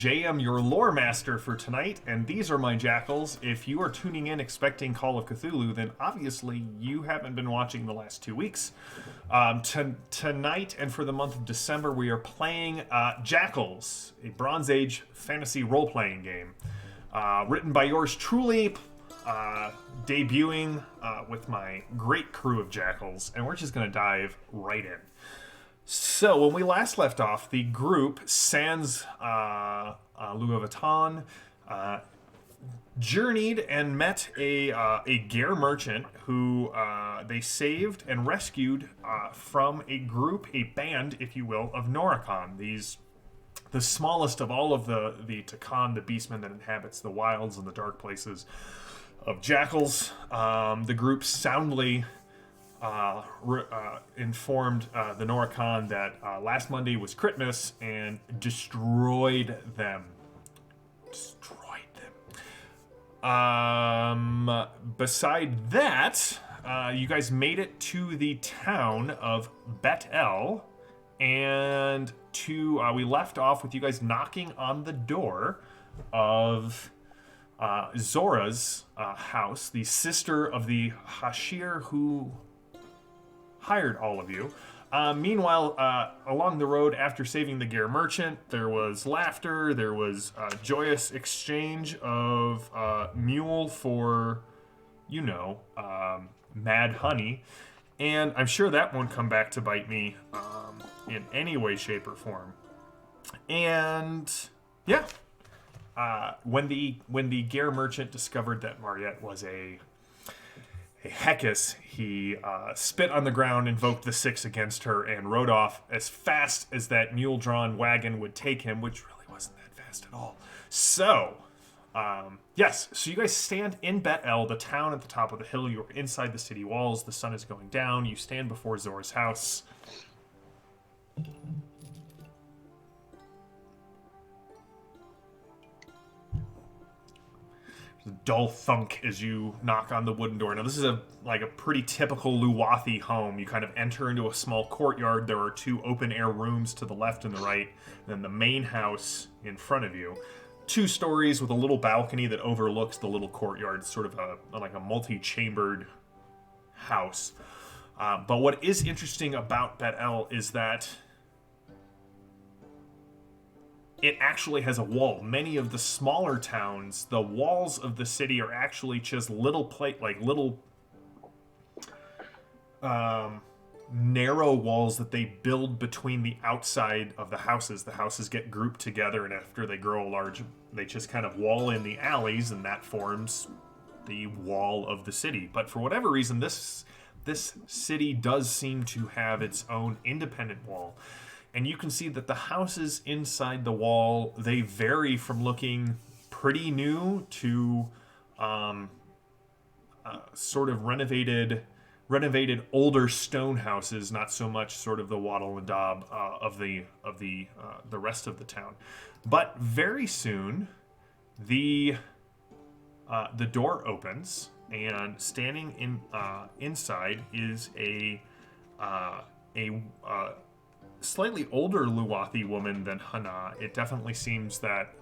JM, your lore master for tonight, and these are my Jackals. If you are tuning in expecting Call of Cthulhu, then obviously you haven't been watching the last 2 weeks. Tonight and for the month of December, we are playing Jackals, a Bronze Age fantasy role-playing game. Written by yours truly, debuting with my great crew of Jackals, and we're just going to dive right in. So, when we last left off, the group, sans Louis Vuitton, journeyed and met a Gare merchant who they saved and rescued from a group, a band, if you will, of Noricon. The smallest of all of the Takan, the beastman that inhabits the wilds and the dark places of Jackals. The group soundly informed the Noricon that last Monday was Christmas and destroyed them. Beside that, you guys made it to the town of Bet-El, and we left off with you guys knocking on the door of Zora's house, the sister of the Hashir who hired all of you. Meanwhile, along the road after saving the Gare merchant, there was laughter, there was joyous exchange of mule for, mad honey. And I'm sure that won't come back to bite me in any way, shape, or form. And, yeah. When the Gare merchant discovered that Mariette was a Heckus, he spit on the ground, invoked the Six against her, and rode off as fast as that mule-drawn wagon would take him, which really wasn't that fast at all. So, so you guys stand in Bet-El, the town at the top of the hill. You're inside the city walls. The sun is going down. You stand before Zora's house. Dull thunk as you knock on the wooden door. Now, this is a pretty typical Luwathi home. You kind of enter into a small courtyard. There are 2 open-air rooms to the left and the right, and then the main house in front of you. 2 stories with a little balcony that overlooks the little courtyard. It's sort of a multi-chambered house. But what is interesting about Bet-El is that it actually has a wall. Many of the smaller towns, the walls of the city are actually just little narrow walls that they build between the outside of the houses. The houses get grouped together, and after they grow large, they just kind of wall in the alleys, and that forms the wall of the city. But for whatever reason, this city does seem to have its own independent wall. And you can see that the houses inside the wall, they vary from looking pretty new to sort of renovated older stone houses, not so much sort of the wattle and daub of the rest of the town. But very soon, the door opens, and standing inside is a slightly older Luwathi woman than Hana. It definitely seems that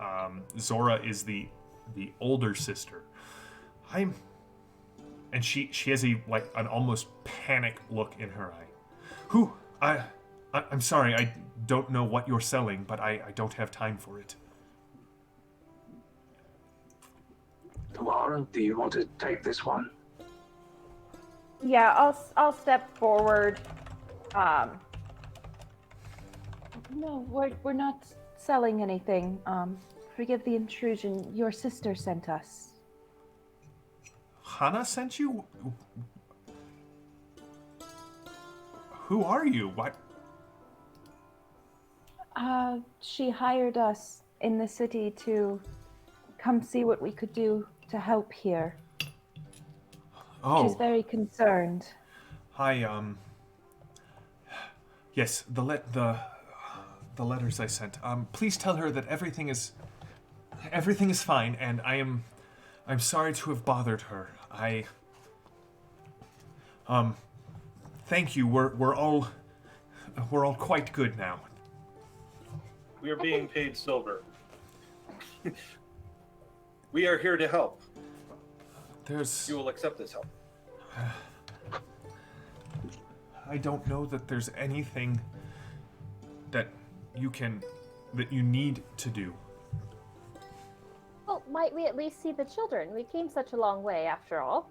Zora is the older sister. And she has an almost panic look in her eye. I'm sorry, I don't know what you're selling, but I don't have time for it. Laura, do you want to take this one? Yeah, I'll step forward. No, we're not selling anything. Forgive the intrusion. Your sister sent us. Hana sent you? Who are you? What? She hired us in the city to come see what we could do to help here. Oh. She's very concerned. Hi, yes, the letters I sent. Please tell her that everything is fine, and I'm sorry to have bothered her. Thank you. We're all quite good now. We are being paid silver. We are here to help. There's... You will accept this help. I don't know that there's anything that you need to do. Well, might we at least see the children? We came such a long way, after all.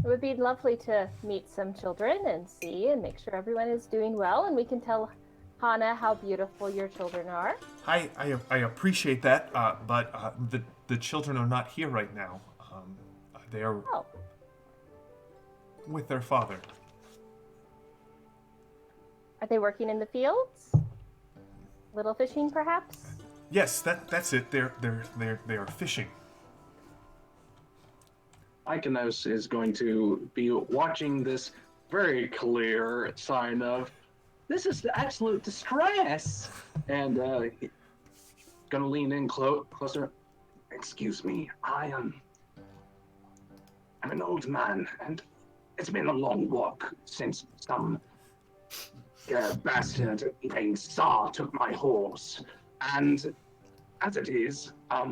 It would be lovely to meet some children and see and make sure everyone is doing well, and we can tell Hana how beautiful your children are. I appreciate that, but the children are not here right now. They are with their father. Are they working in the fields? Little fishing, perhaps? Yes, that's it. They are fishing. Iconos is going to be watching this very clear sign of, this is the absolute distress. And gonna lean in closer. Excuse me, I'm an old man, and it's been a long walk since some bastard named Tsar took my horse. And as it is, are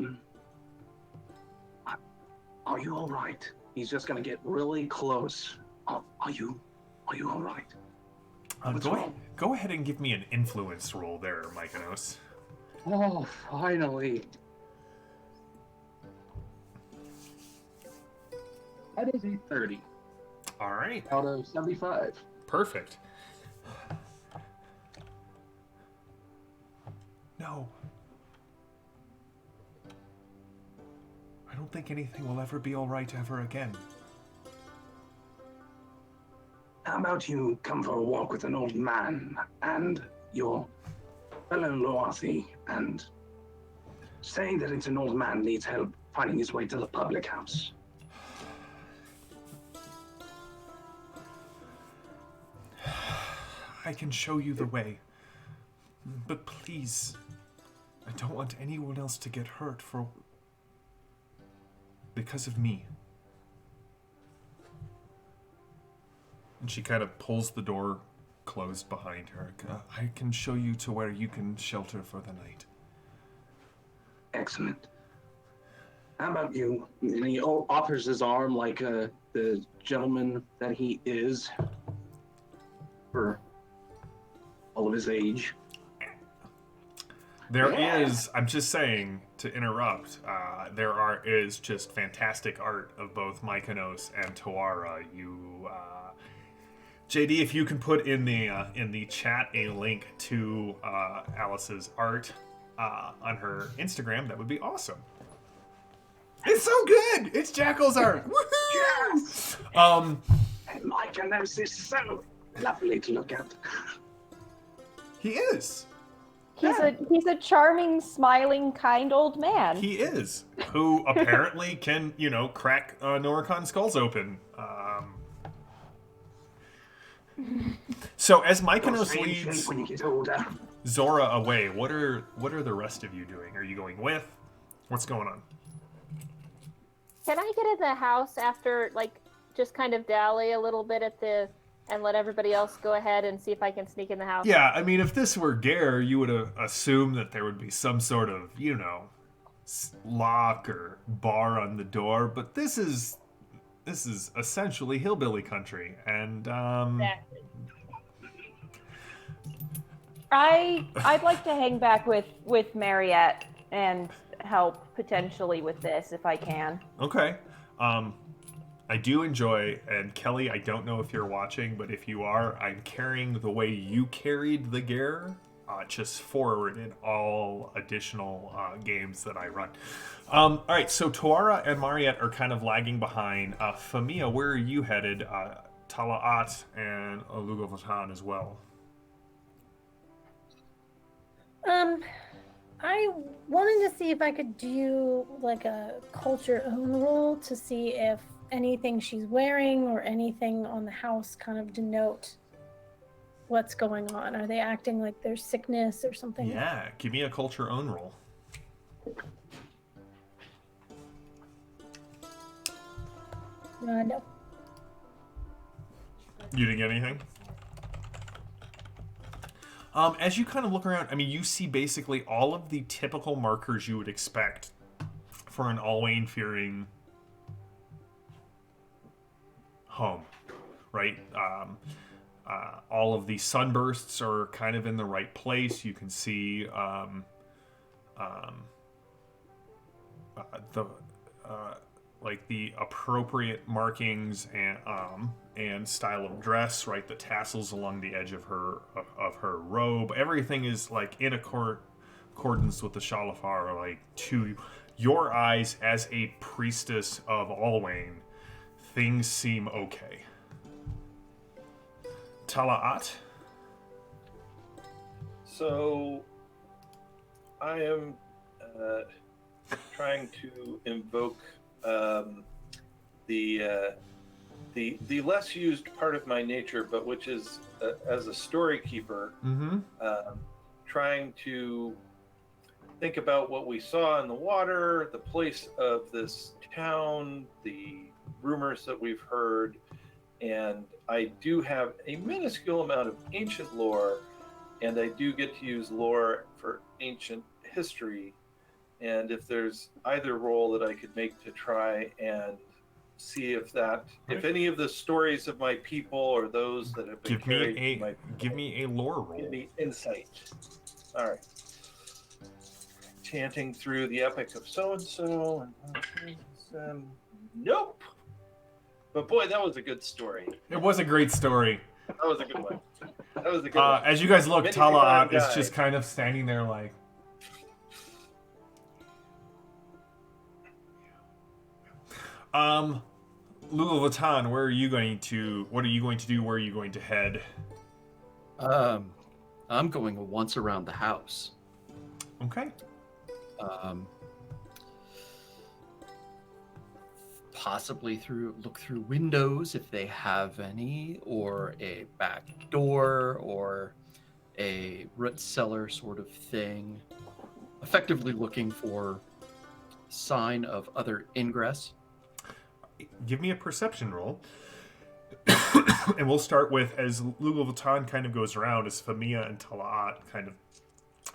you all right? He's just gonna get really close. Are you all right? Go ahead and give me an influence roll there, Mykonos. Oh, finally. That is a 30 All right. out of 75. Perfect. No. I don't think anything will ever be all right ever again. How about you come for a walk with an old man and your fellow Loathi and say that it's an old man needs help finding his way to the public house. I can show you the way. But please, I don't want anyone else to get hurt because of me. And she kind of pulls the door closed behind her. I can show you to where you can shelter for the night. Excellent. How about you? And he offers his arm like the gentleman that he is for all of his age. There is, I'm just saying, to interrupt, is just fantastic art of both Mykonos and Tawara. JD, if you can put in the chat a link to Alice's art on her Instagram, that would be awesome. It's so good! It's Jackals art! Woohoo! Yes! Um, And Mykonos is so lovely to look at. he is. He's a charming, smiling, kind old man. He is. Who apparently can, crack Noricon skulls open. So as Mykonos leads When you get older. Zora away, what are the rest of you doing? Are you going with? What's going on? Can I get in the house after, just kind of dally a little bit and let everybody else go ahead and see if I can sneak in the house? Yeah, I mean, if this were Gare, you would assume that there would be some sort of, lock or bar on the door, but this is essentially hillbilly country, and Exactly. I'd like to hang back with Mariette and help potentially with this if I can. Okay. I do enjoy, and Kelly, I don't know if you're watching, but if you are, I'm carrying the way you carried the Gare, just forward in all additional games that I run. All right, so Tawara and Mariette are kind of lagging behind. Famia, where are you headed? Talaat and Lugovatan as well. I wanted to see if I could do like a culture own roll to see if anything she's wearing or anything on the house kind of denote what's going on. Are they acting like there's sickness or something? Yeah, give me a culture own roll. No. You didn't get anything? As you kind of look around, I mean, you see basically all of the typical markers you would expect for an Alwayn fearing home, right? All of the sunbursts are kind of in the right place. You can see the like the appropriate markings and style of dress, right? The tassels along the edge of her robe. Everything is like in accordance with the Shalafar. Like to your eyes as a priestess of Alwayn, things seem okay. Tala'at? So, I am trying to invoke the less used part of my nature, but which is as a story keeper, trying to think about what we saw in the water, the place of this town, the rumors that we've heard, and I do have a minuscule amount of ancient lore, and I do get to use lore for ancient history. And if there's either role that I could make to try and see if any of the stories of my people or those that have been give me a lore roll. Give me insight. All right. Chanting through the epic of so and so, and nope. But boy, that was a good story. It was a great story. That was a good one. That was a good one. As you guys look, Tala'at is just kind of standing there like. Luluvatan, what are you going to do? Where are you going to head? I'm going once around the house. Okay. Possibly look through windows if they have any, or a back door, or a root cellar sort of thing. Effectively looking for sign of other ingress. Give me a perception roll. And we'll start with, as Luluvatan kind of goes around, as Famia and Tala'at kind of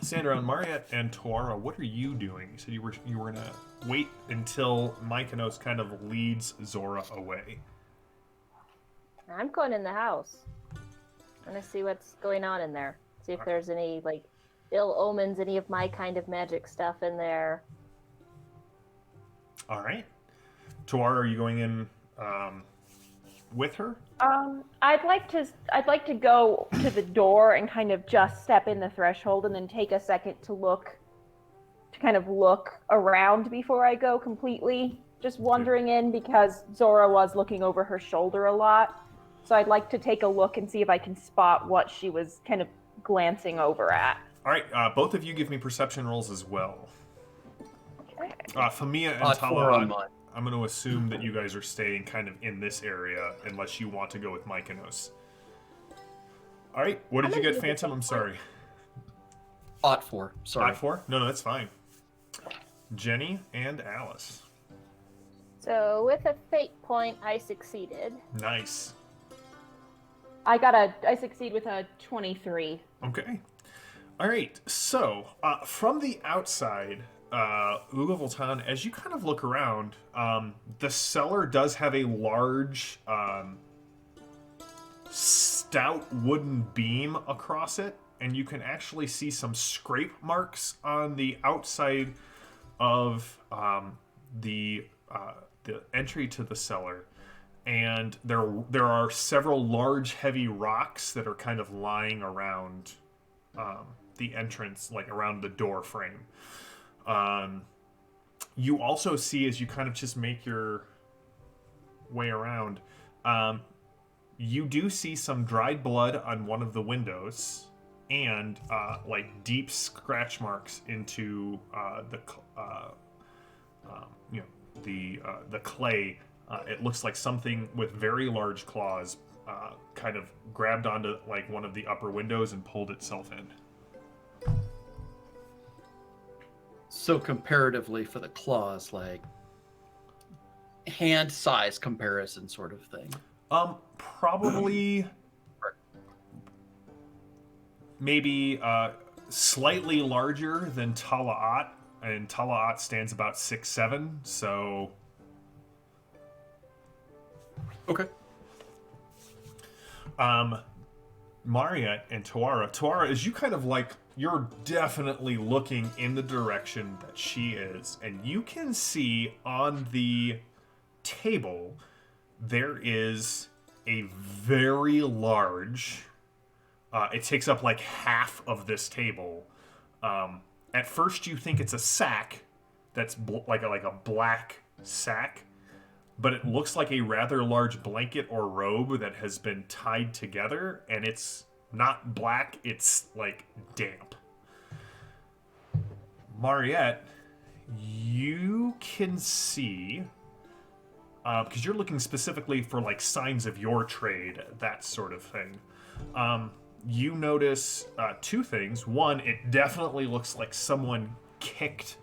stand around. Mariette and Tuara, what are you doing? You said you were going to wait until Mykonos kind of leads Zora away. I'm going in the house. I'm going to see what's going on in there. See if there's any, like, ill omens, any of my kind of magic stuff in there. All right. Tuara, are you going in with her? I'd like to go to the door and kind of just step in the threshold and then take a second to kind of look around before I go completely. Just wandering in because Zora was looking over her shoulder a lot. So I'd like to take a look and see if I can spot what she was kind of glancing over at. All right, both of you give me perception rolls as well. Okay. Famia and Tala'at, I'm going to assume that you guys are staying kind of in this area unless you want to go with Mykonos. All right, what did you get, Phantom? I'm sorry. Ought 4, sorry. Ought 4? No, that's fine. Jenny and Alice. So with a fate point, I succeeded. Nice. I succeed with a 23. Okay. All right. So, from the outside, Luluvatan, as you kind of look around, the cellar does have a large, stout wooden beam across it, and you can actually see some scrape marks on the outside of the entry to the cellar. And there are several large, heavy rocks that are kind of lying around the entrance, like around the door frame. You also see, as you kind of just make your way around, you do see some dried blood on one of the windows, and like deep scratch marks into the clay. It looks like something with very large claws kind of grabbed onto like one of the upper windows and pulled itself in. So comparatively for the claws, like hand size comparison sort of thing. Probably maybe slightly larger than Tala'at, and Tala'at stands about 6'7", so... Okay. Mariette and Tuara, as you kind of like, you're definitely looking in the direction that she is, and you can see on the table there is a very large, it takes up like half of this table. At first you think it's a sack that's like a black sack, but it looks like a rather large blanket or robe that has been tied together, and it's not black, it's like damp. Mariette, you can see, because you're looking specifically for like signs of your trade, that sort of thing. You notice two things. One, it definitely looks like someone kicked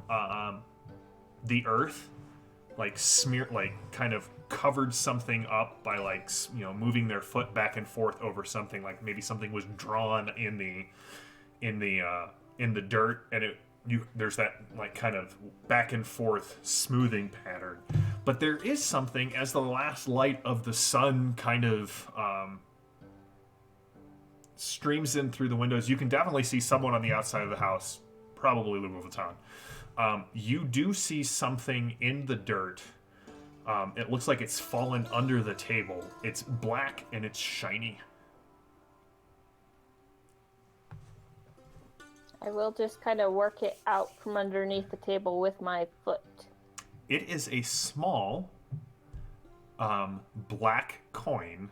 the earth, like kind of covered something up by like, moving their foot back and forth over something, like maybe something was drawn in the dirt, and there's that like kind of back and forth smoothing pattern. But there is something, as the last light of the sun kind of streams in through the windows, you can definitely see someone on the outside of the house, probably Louis Vuitton. You do see something in the dirt. It looks like it's fallen under the table. It's black and it's shiny. I will just kind of work it out from underneath the table with my foot. It is a small black coin,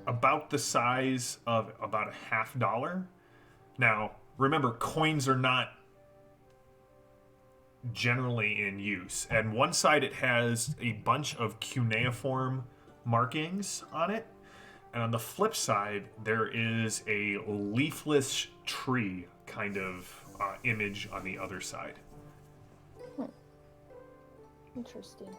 about the size of about $50. Now, remember, coins are not generally in use. And one side it has a bunch of cuneiform markings on it, and on the flip side there is a leafless tree kind of image on the other side. Interesting.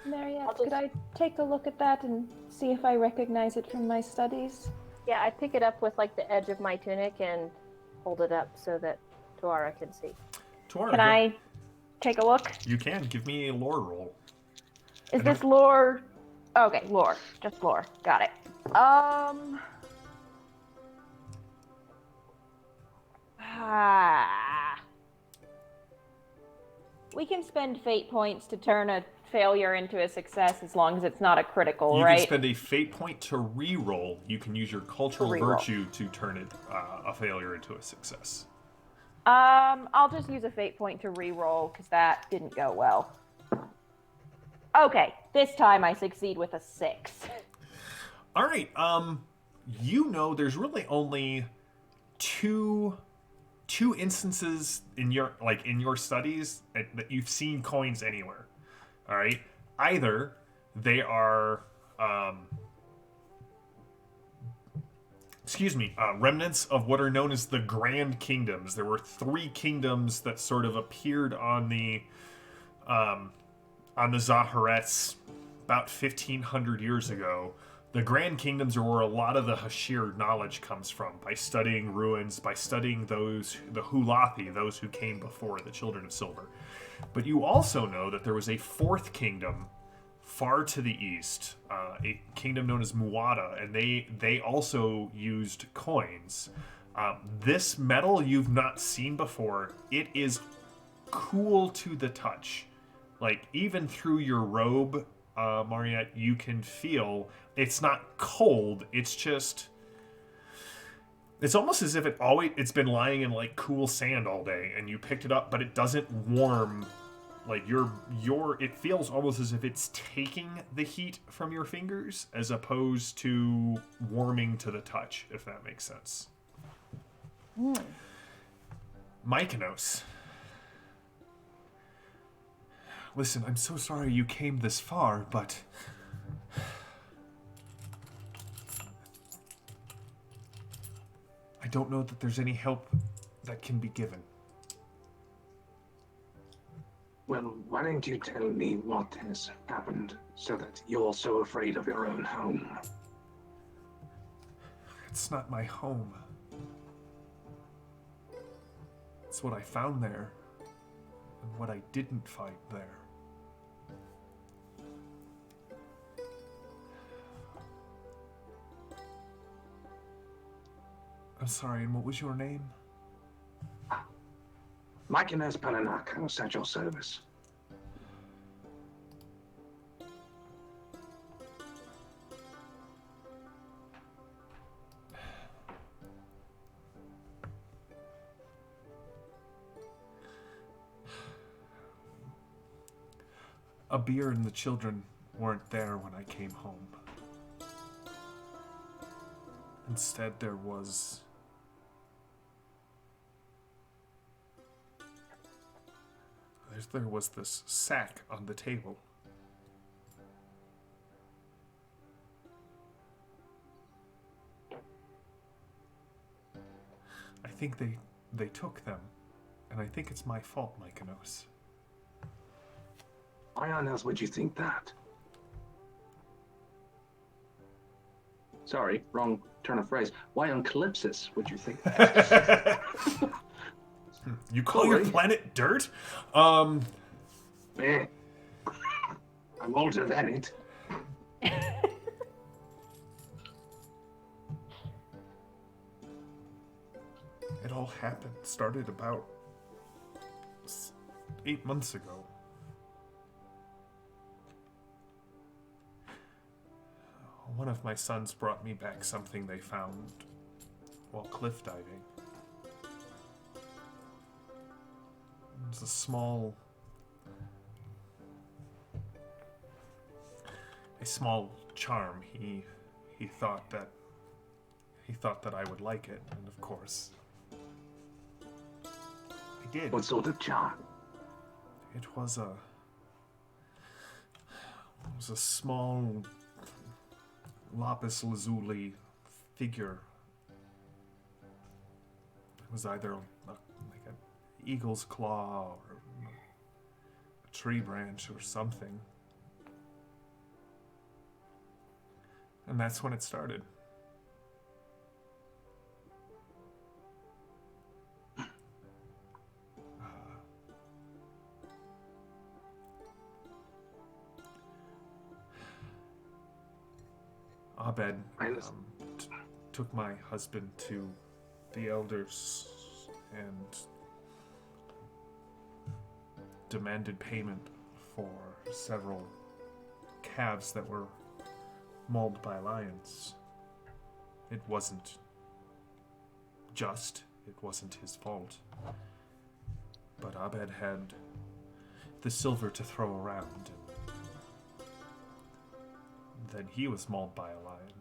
Mariette, could I take a look at that and see if I recognize it from my studies? Yeah, I pick it up with like the edge of my tunic and hold it up so that Tuara can see. Tuara, Can I take a look? You can. Give me a lore roll. Is this lore? Okay, lore. Just lore. Got it. We can spend fate points to turn a failure into a success as long as it's not a critical, right? You can spend a fate point to re-roll. You can use your cultural virtue to turn it a failure into a success. I'll just use a fate point to re-roll because that didn't go well. Okay, this time I succeed with a 6. All right. There's really only two instances in your studies that you've seen coins anywhere. All right. Either they are remnants of what are known as the Grand Kingdoms. There were 3 kingdoms that sort of appeared on the Zaharets about 1,500 years ago. The Grand Kingdoms are where a lot of the Hashir knowledge comes from, by studying ruins, by studying the Hulathi, those who came before, the Children of Silver. But you also know that there was a 4th kingdom far to the east, a kingdom known as Muada, and they also used coins. This metal you've not seen before. It is cool to the touch. Like, even through your robe, Mariette, you can feel it's not cold. It's just, it's almost as if it's been lying in like cool sand all day, and you picked it up, but it doesn't warm. Like it feels almost as if it's taking the heat from your fingers as opposed to warming to the touch, if that makes sense. Mykonos. Listen, I'm so sorry you came this far, but I don't know that there's any help that can be given. Well, why don't you tell me what has happened so that you're so afraid of your own home? It's not my home. It's what I found there, and what I didn't find there. I'm sorry, and what was your name? Mike Inez Pananak, I'm at your service. Abir and the children weren't there when I came home. Instead, there was this sack on the table. I think they took them, and I think it's my fault, Mykonos. Why on earth would you think that? Sorry, wrong turn of phrase. Why on Calypsis would you think that? You call your planet dirt? Eh. I'm older than it. It all started about 8 months ago. One of my sons brought me back something they found while cliff diving. It was a small charm. He thought that I would like it, and of course I did. What sort of charm? It was a small lapis lazuli figure. It was either like an eagle's claw or a tree branch or something. And that's when it started. Abed took my husband to the elders and demanded payment for several calves that were mauled by lions. It wasn't just, it wasn't his fault. But Abed had the silver to throw around. Then he was mauled by a lion.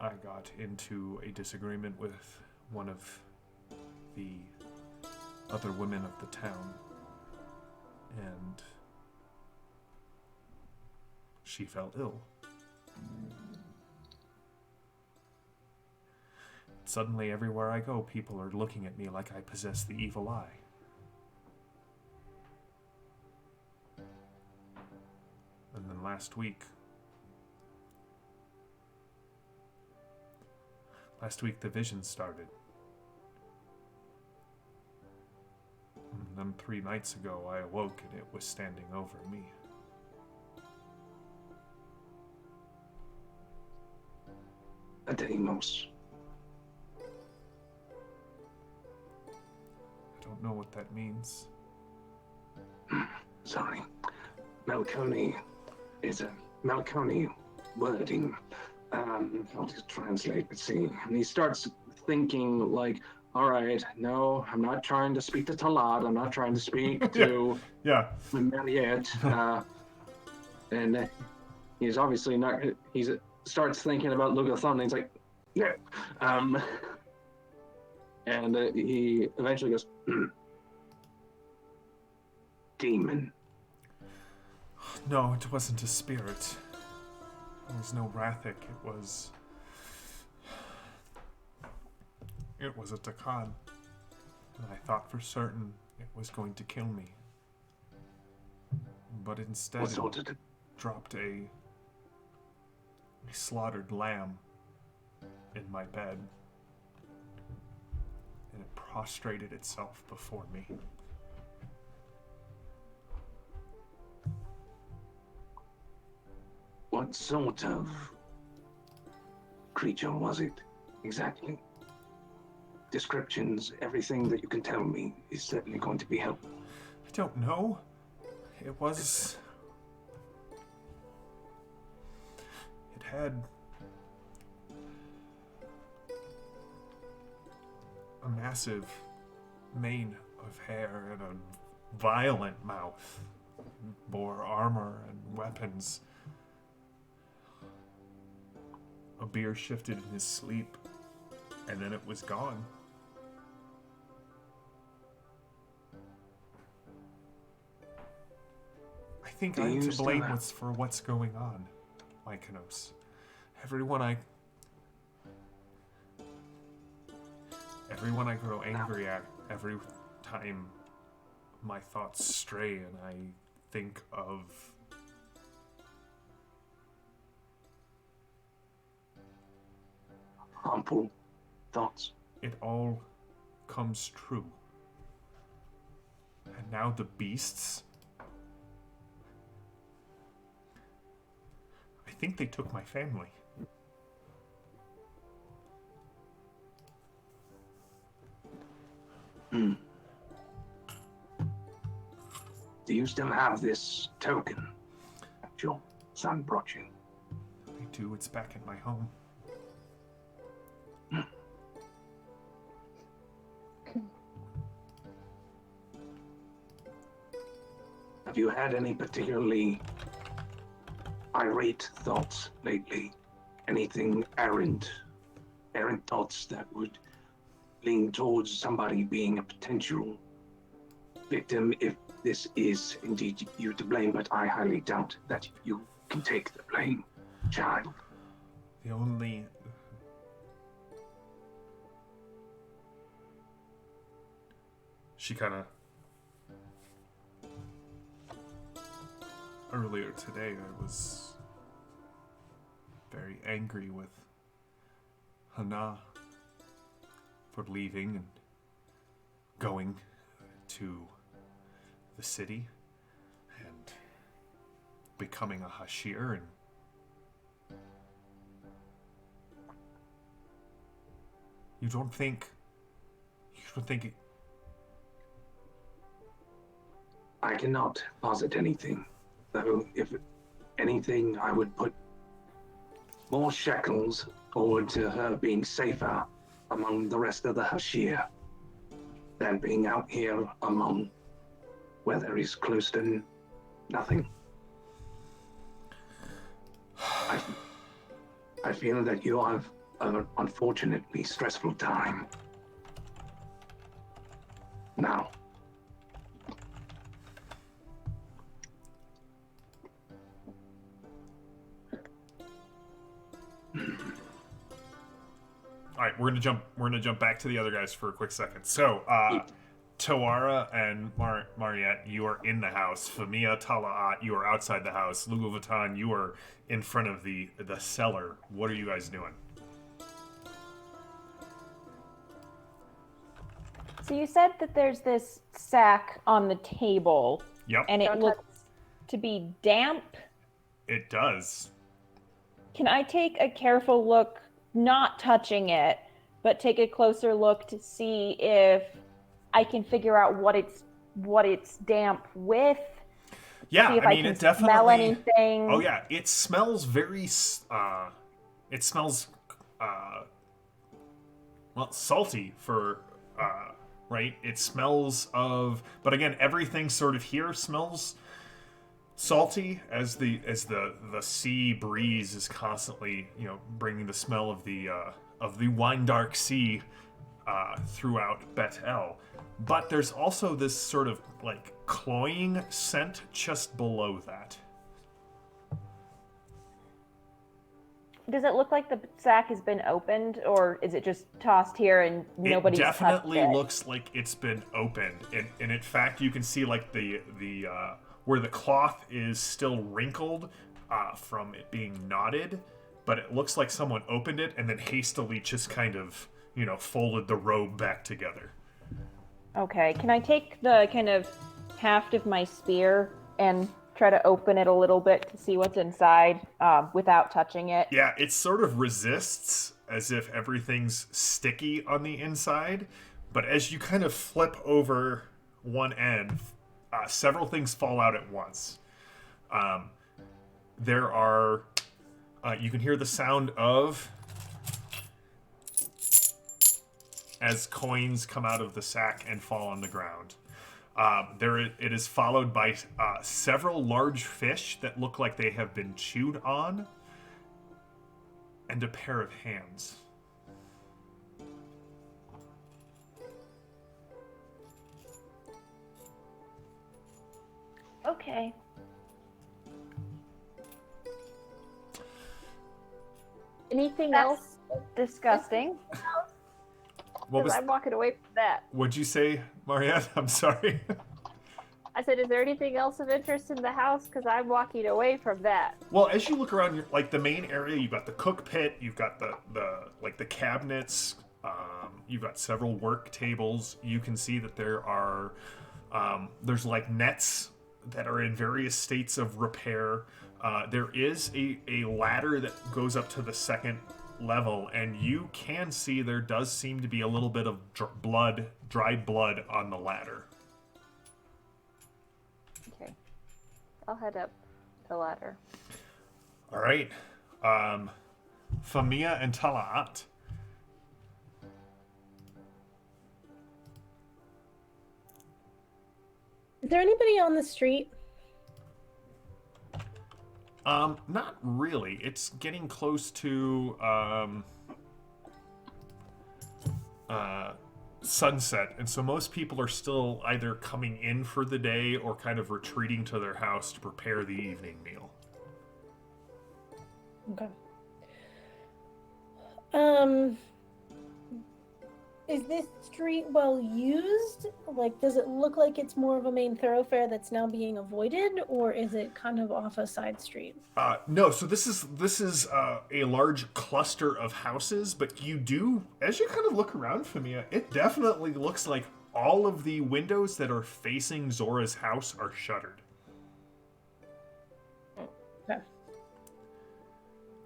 I got into a disagreement with one of the other women of the town, and she fell ill. Suddenly, everywhere I go, people are looking at me like I possess the evil eye. And then last week the vision started. And then 3 nights ago I awoke and it was standing over me. A Deimos. I don't know what that means. Sorry. Malconi is a Malconi wording. I'll just translate, but see. And he starts thinking like, all right, no, I'm not trying to speak to Talad. I'm not trying to speak to Mariette. And he's obviously not, he starts thinking about Lugathon, and he's like, yeah. And he eventually goes, demon. No, it wasn't a spirit. It was no Rathic. It was a Takan. And I thought for certain it was going to kill me. but instead What sort of... dropped a slaughtered lamb in my bed, and it prostrated itself before me. What sort of creature was it, exactly? Descriptions, everything that you can tell me is certainly going to be helpful. I don't know. It had a massive mane of hair and a violent mouth. Bore armor and weapons. A beer shifted in his sleep, and then it was gone. I think I'm to blame for what's going on, Mykonos. Everyone I grow angry at, every time my thoughts stray and I think of harmful thoughts. it all comes true. And now the beasts, I think they took my family. Do you still have this token that your son brought you? I do, it's back in my home. Have you had any particularly irate thoughts lately? Anything errant thoughts that would lean towards somebody being a potential victim if this is indeed you to blame, but I highly doubt that you can take the blame, child. The only... She kind of... Earlier today, I was very angry with Hana for leaving and going to the city and becoming a Hashir, and you don't think it... I cannot posit anything, though if anything I would put more shekels forward to her being safer among the rest of the Hashir than being out here among where there is close to nothing. I feel that you have an unfortunately stressful time now. All right, we're gonna jump back to the other guys for a quick second. So, Tawara and Mariette, you are in the house. Famia, Tala'at, you are outside the house. Luguvatan, you are in front of the cellar. What are you guys doing? So you said that there's this sack on the table. Yep. And it looks to be damp. It does. Can I take a careful look, not touching it, but take a closer look to see if I can figure out what it's damp with? Yeah, see if I mean, it definitely smell anything. Oh yeah, it smells very it smells well, salty for right? It smells of, but again, everything sort of here smells salty as the sea breeze is constantly, bringing the smell of the wine dark sea throughout Bet El. But there's also this sort of like cloying scent just below that. Does it look like the sack has been opened, or is it just tossed here and nobody's touched it? It definitely looks like it's been opened, and in fact, you can see like the where the cloth is still wrinkled from it being knotted, but it looks like someone opened it and then hastily just kind of, folded the robe back together. Okay, can I take the kind of haft of my spear and try to open it a little bit to see what's inside without touching it? Yeah, it sort of resists as if everything's sticky on the inside, but as you kind of flip over one end, several things fall out at once. There are, you can hear the sound of, as coins come out of the sack and fall on the ground. It is followed by several large fish that look like they have been chewed on, and a pair of hands. Okay. Anything That's else? disgusting. I'm walking away from that. What'd you say, Mariette? I'm sorry. I said, is there anything else of interest in the house? Because I'm walking away from that. Well, as you look around, like the main area, you've got the cook pit, you've got the cabinets, you've got several work tables. You can see that there's like nets that are in various states of repair. There is a ladder that goes up to the second level, and you can see there does seem to be a little bit of dried blood on the ladder. Okay. I'll head up the ladder. All right. Famia and Talaat. Is there anybody on the street? Not really. It's getting close to sunset, and so most people are still either coming in for the day or kind of retreating to their house to prepare the evening meal. Okay. Is this street well used? Like, does it look like it's more of a main thoroughfare that's now being avoided, or is it kind of off a side street? No, so this is a large cluster of houses, but you do, as you kind of look around, Famia, it definitely looks like all of the windows that are facing Zora's house are shuttered. Okay.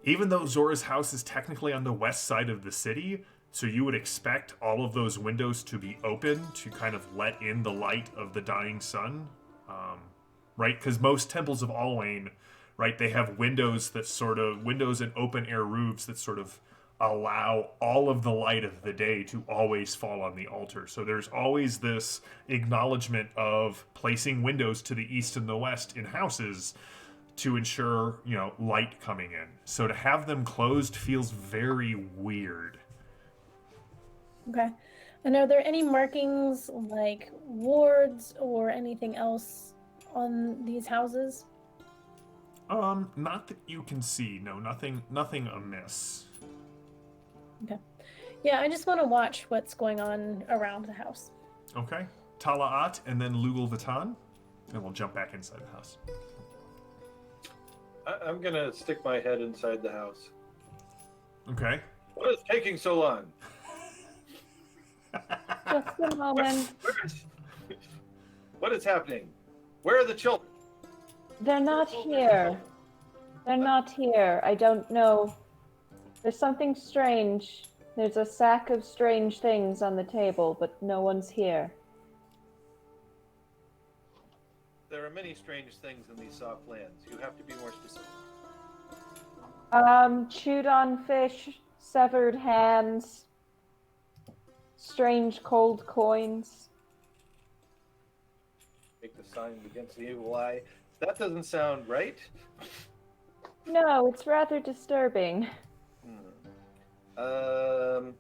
Even though Zora's house is technically on the west side of the city, so you would expect all of those windows to be open to kind of let in the light of the dying sun, right? Because most temples of Alwayn, right, they have windows and open air roofs that sort of allow all of the light of the day to always fall on the altar. So there's always this acknowledgement of placing windows to the east and the west in houses to ensure, light coming in. So to have them closed feels very weird. Okay. And are there any markings like wards or anything else on these houses? Not that you can see. No, nothing amiss. Okay. Yeah, I just want to watch what's going on around the house. Okay. Talaat and then Lugal Vatan, and we'll jump back inside the house. I'm gonna stick my head inside the house. Okay. What is taking so long? Just a moment. What is happening? Where are the children? They're not here. They're not here. I don't know. There's something strange. There's a sack of strange things on the table, but no one's here. There are many strange things in these soft lands. You have to be more specific. Chewed on fish, severed hands, strange cold coins. Make the sign against the evil eye. That doesn't sound right. No, it's rather disturbing. Can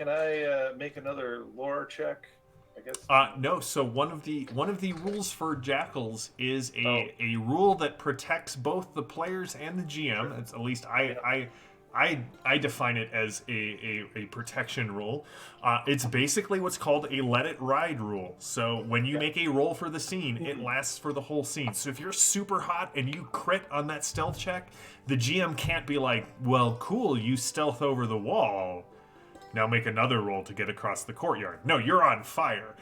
I make another lore check? I guess. No. So one of the rules for Jackals is a rule that protects both the players and the GM. It's, at least I I define it as a protection rule. It's basically what's called a let it ride rule. So when you make a roll for the scene, it lasts for the whole scene. So if you're super hot and you crit on that stealth check, the GM can't be like, well, cool, you stealth over the wall. Now make another roll to get across the courtyard. No, you're on fire.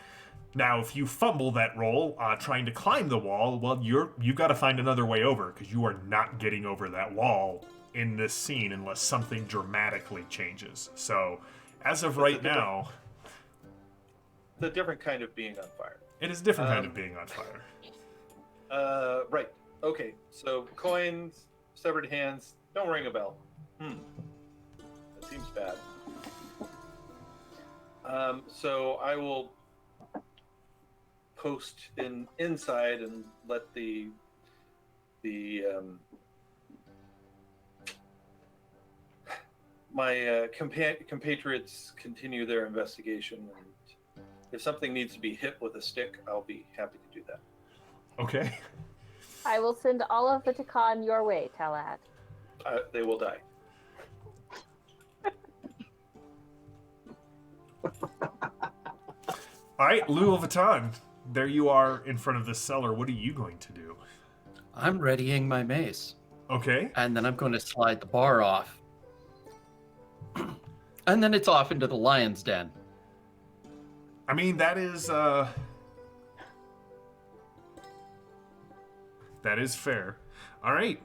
Now, if you fumble that roll trying to climb the wall, well, you've got to find another way over because you are not getting over that wall in this scene unless something dramatically changes. So, as of right now, the different kind of being on fire. it is a different kind of being on fire. Right. Okay. So coins, severed hands. Don't ring a bell. That seems bad. So I will post inside and let the my compatriots continue their investigation, and if something needs to be hit with a stick, I'll be happy to do that. Okay. I will send all of the Takan your way, Talad. They will die. All right, Lou Vuitton, there you are in front of the cellar. What are you going to do? I'm readying my mace. Okay. And then I'm going to slide the bar off. And then it's off into the lion's den. I mean, that is fair. All right.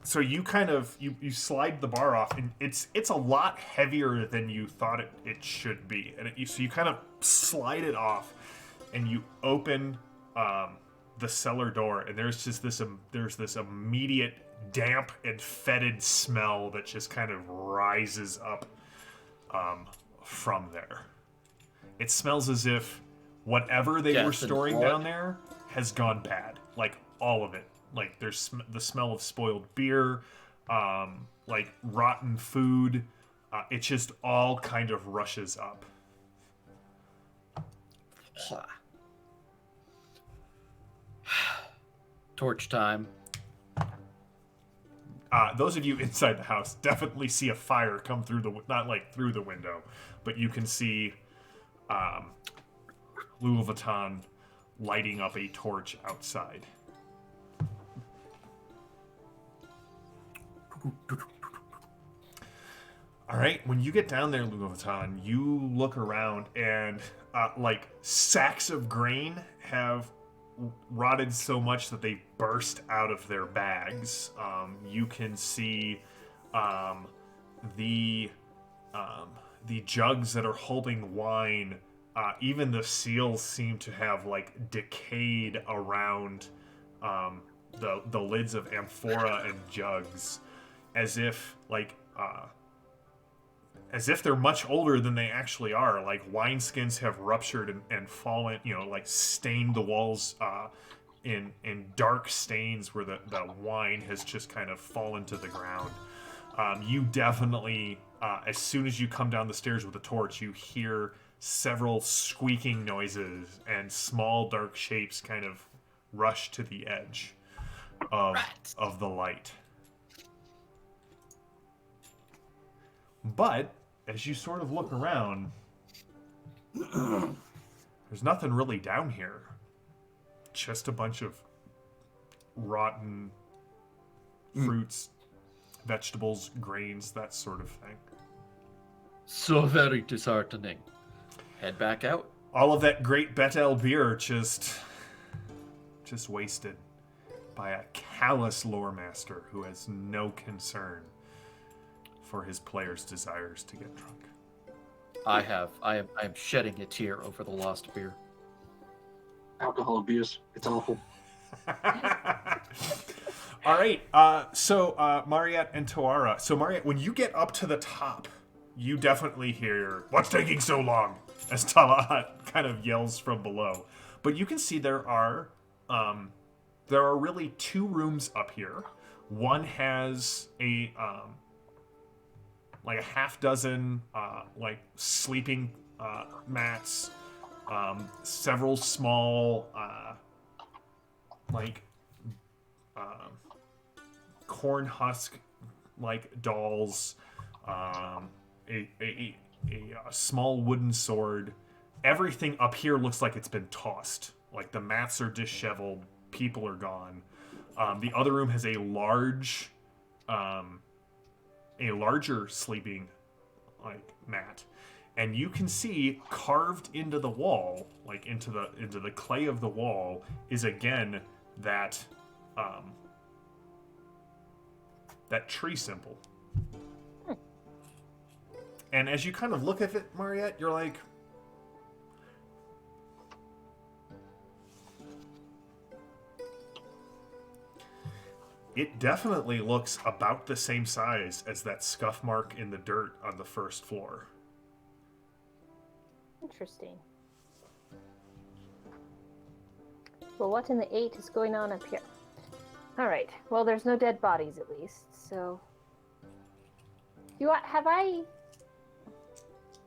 So you kind of you slide the bar off, and it's a lot heavier than you thought it should be, and so you kind of slide it off, and you open the cellar door, and there's just this immediate damp and fetid smell that just kind of rises up from there. It smells as if whatever they were storing down there has gone bad, like all of it. Like there's the smell of spoiled beer, like rotten food. It just all kind of rushes up. Torch time. Those of you inside the house definitely see a fire come through not like through the window, but you can see Louis Vuitton lighting up a torch outside. All right, when you get down there, Louis Vuitton, you look around and like sacks of grain have rotted so much that they burst out of their bags. You can see the jugs that are holding wine. Even the seals seem to have like decayed around the lids of amphora and jugs, as if they're much older than they actually are. Like wineskins have ruptured and fallen, like stained the walls in dark stains where the wine has just kind of fallen to the ground. You definitely, as soon as you come down the stairs with a torch, you hear several squeaking noises and small dark shapes kind of rush to the edge of the light. But as you sort of look around, there's nothing really down here. Just a bunch of rotten fruits, vegetables, grains, that sort of thing. So very disheartening. Head back out. All of that great Betel beer just wasted by a callous lore master who has no concern for his players' desires to get drunk. I am shedding a tear over the lost beer. Alcohol abuse. It's awful. All right. So Mariette and Toara. So Mariette, when you get up to the top, you definitely hear, "What's taking so long?" as Talat kind of yells from below. But you can see there are really two rooms up here. One has a half dozen like sleeping mats, several small corn husk like dolls, a small wooden sword. Everything up here looks like it's been tossed. Like the mats are disheveled, people are gone. The other room has a larger sleeping mat, and you can see carved into the wall, like into the clay of the wall, is again that that tree symbol. And as you kind of look at it, Mariette, you're like, it definitely looks about the same size as that scuff mark in the dirt on the first floor. Interesting. Well, what in the 8 is going on up here? All right. Well, there's no dead bodies at least, so...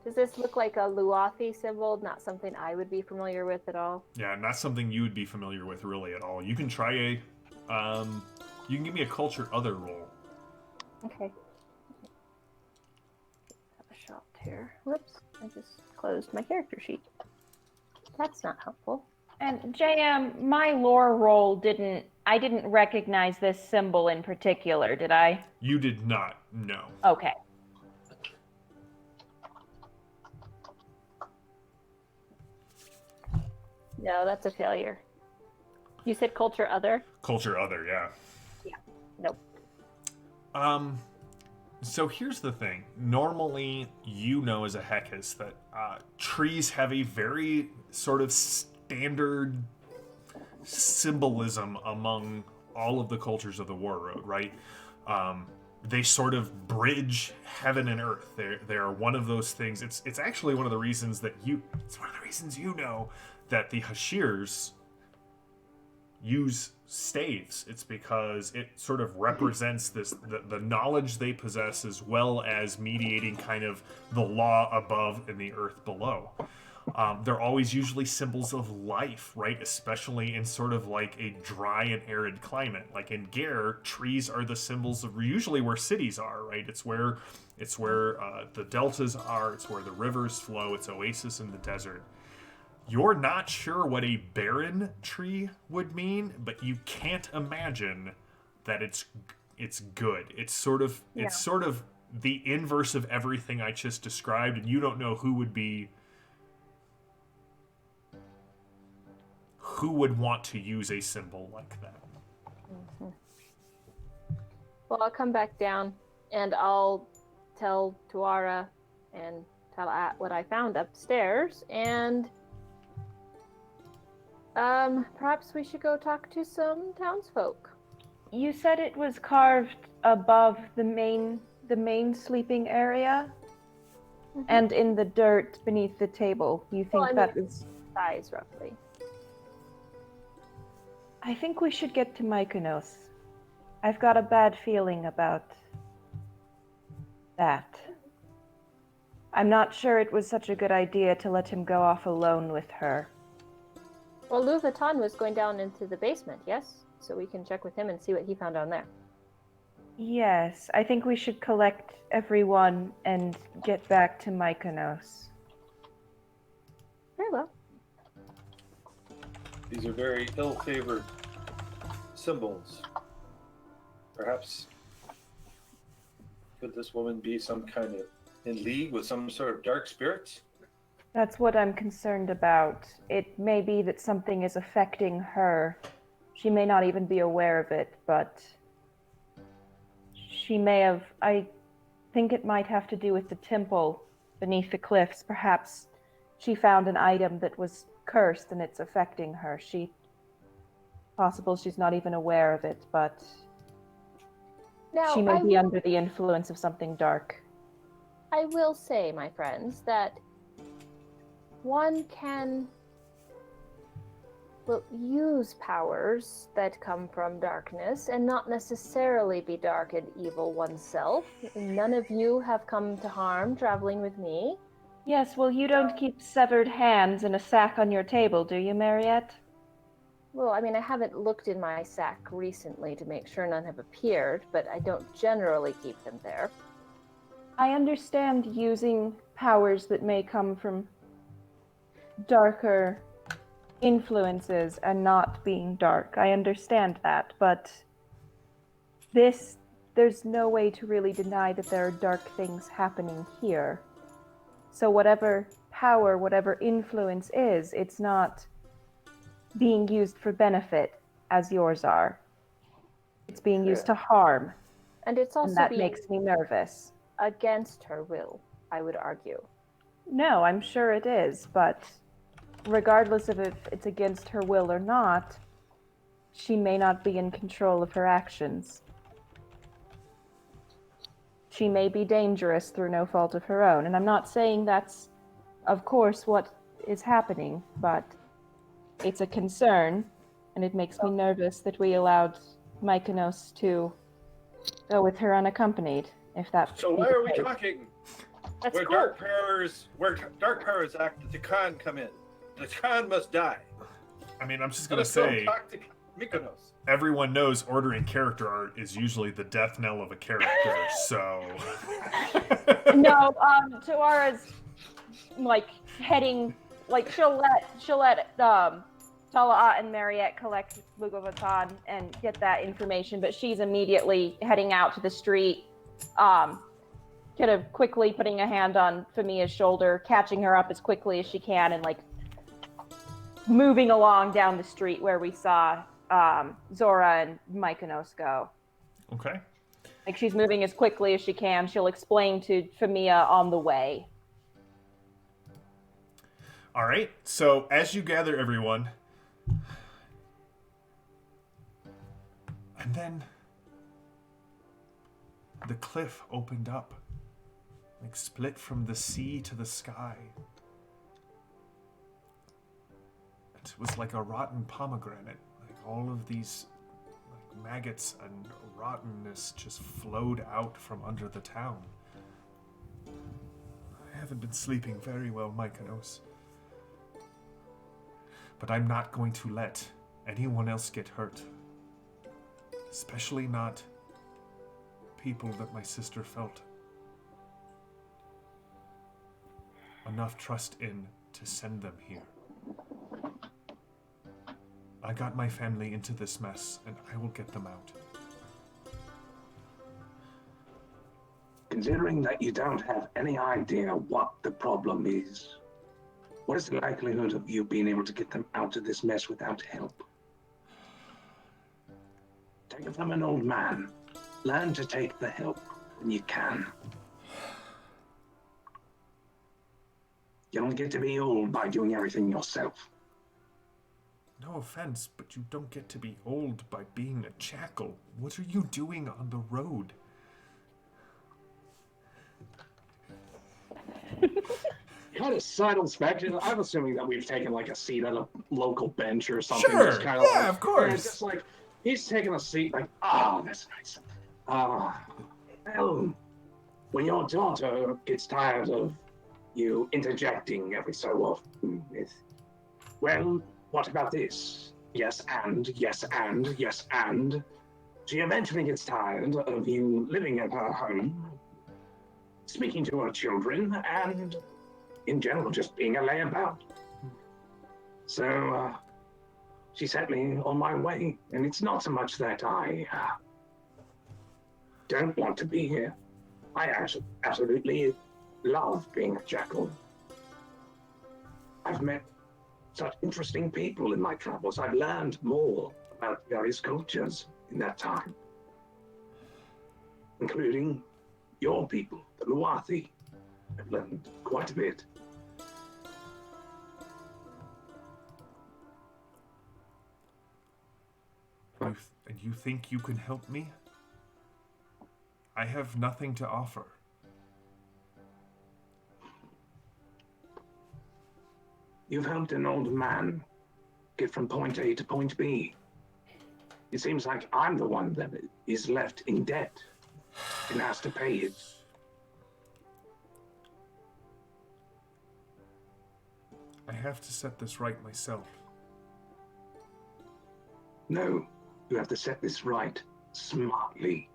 Does this look like a Luathi symbol? Not something I would be familiar with at all? Yeah, not something you would be familiar with really at all. You can try you can give me a culture other roll. Okay. Have a shot here. Whoops, I just closed my character sheet. That's not helpful. And JM, my lore roll I didn't recognize this symbol in particular, did I? You did not, no. Okay. No, that's a failure. You said culture other? Culture other, yeah. Yeah. Nope. So here's the thing. Normally, you know as a Hekis that trees have a very sort of standard symbolism among all of the cultures of the War Road, right? They sort of bridge heaven and earth. They're one of those things. It's actually one of the reasons it's one of the reasons you know that the Hashirs use staves. It's because it sort of represents the knowledge they possess, as well as mediating kind of the law above and the earth below. They're always usually symbols of life, right? Especially in sort of like a dry and arid climate. Like in Gare, trees are the symbols of usually where cities are, right? It's where the deltas are. It's where the rivers flow. It's oasis in the desert. You're not sure what a barren tree would mean, but you can't imagine that it's good. It's sort of the inverse of everything I just described, and you don't know who would want to use a symbol like that. Mm-hmm. Well, I'll come back down and I'll tell Tuara and Talat what I found upstairs, and perhaps we should go talk to some townsfolk. You said it was carved above the main sleeping area, and in the dirt beneath the table. You think that is size roughly? I think we should get to Mykonos. I've got a bad feeling about that. I'm not sure it was such a good idea to let him go off alone with her. Well, Louvaton was going down into the basement, yes? So we can check with him and see what he found down there. Yes, I think we should collect everyone and get back to Mykonos. Very well. These are very ill-favored symbols. Perhaps could this woman be some kind of in league with some sort of dark spirits? That's what I'm concerned about. It may be that something is affecting her. She may not even be aware of it, but she may have... I think it might have to do with the temple beneath the cliffs. Perhaps she found an item that was cursed and it's affecting her. Possible she's not even aware of it, but now, she may be under the influence of something dark. I will say, my friends, that one can use powers that come from darkness and not necessarily be dark and evil oneself. None of you have come to harm traveling with me. Yes, well, you don't keep severed hands in a sack on your table, do you, Mariette? Well, I mean, I haven't looked in my sack recently to make sure none have appeared, but I don't generally keep them there. I understand using powers that may come from darker influences and not being dark. I understand that, but there's no way to really deny that there are dark things happening here. So whatever power, whatever influence is, it's not being used for benefit as yours are. It's being used to harm, And it's also and that being makes me nervous. against her will, I would argue. No, I'm sure it is, but regardless of if it's against her will or not, she may not be in control of her actions. She may be dangerous through no fault of her own, and I'm not saying that's, of course, what is happening, but it's a concern, and it makes me nervous that we allowed Mykonos to go with her unaccompanied, if that So be why the are we case. talking? That's Where cool. dark powers act, the Khan come in. The Khan must die. I mean, I'm just gonna Let's go say, talk to Mykonos. everyone knows ordering character art is usually the death knell of a character, so... No, Tawara's like heading, like she'll let Talaat and Mariette collect Lugavatan and get that information, but she's immediately heading out to the street, kind of quickly putting a hand on Famia's shoulder, catching her up as quickly as she can, and like moving along down the street where we saw Zora and Mykonos go. Okay. Like she's moving as quickly as she can. She'll explain to Famia on the way. All right. So as you gather everyone, and then the cliff opened up, like split from the sea to the sky. It was like a rotten pomegranate. Like all of these like maggots and rottenness just flowed out from under the town. I haven't been sleeping very well, Mykonos. But I'm not going to let anyone else get hurt. Especially not people that my sister felt enough trust in to send them here. I got my family into this mess, and I will get them out. Considering that you don't have any idea what the problem is, what is the likelihood of you being able to get them out of this mess without help? Take it from an old man. Learn to take the help when you can. You don't get to be old by doing everything yourself. No offense, but you don't get to be old by being a jackal. What are you doing on the road? Kind of subtle spectrum. I'm assuming that we've taken like a seat at a local bench or something. Sure, Just kind of yeah, like, of course. and just like he's taking a seat, like, that's nice. Well, when your daughter gets tired of you interjecting every so often with, well, what about this? Yes, and yes, and yes, and. She eventually gets tired of you living in her home, speaking to her children, and in general just being a layabout. So she sent me on my way, and it's not so much that I don't want to be here. I absolutely love being a jackal. I've met such interesting people in my travels. I've learned more about various cultures in that time, including your people, the Luathi. I've learned quite a bit. And you think you can help me? I have nothing to offer. You've helped an old man get from point A to point B. It seems like I'm the one that is left in debt and has to pay it. I have to set this right myself. No, you have to set this right smartly.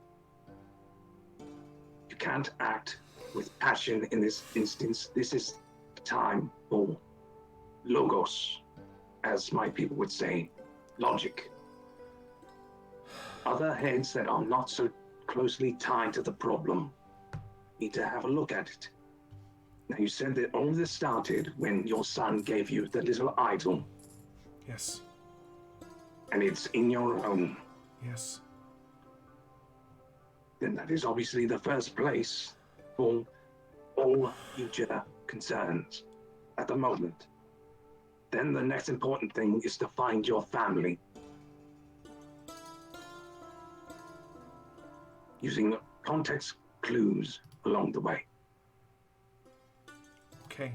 You can't act with passion in this instance. This is time for logos, as my people would say, logic. Other heads that are not so closely tied to the problem need to have a look at it. Now, you said that all this started when your son gave you the little idol, Yes. and it's in your home. Yes. Then that is obviously the first place for all future concerns at the moment. Then the next important thing is to find your family. Using context clues along the way. Okay.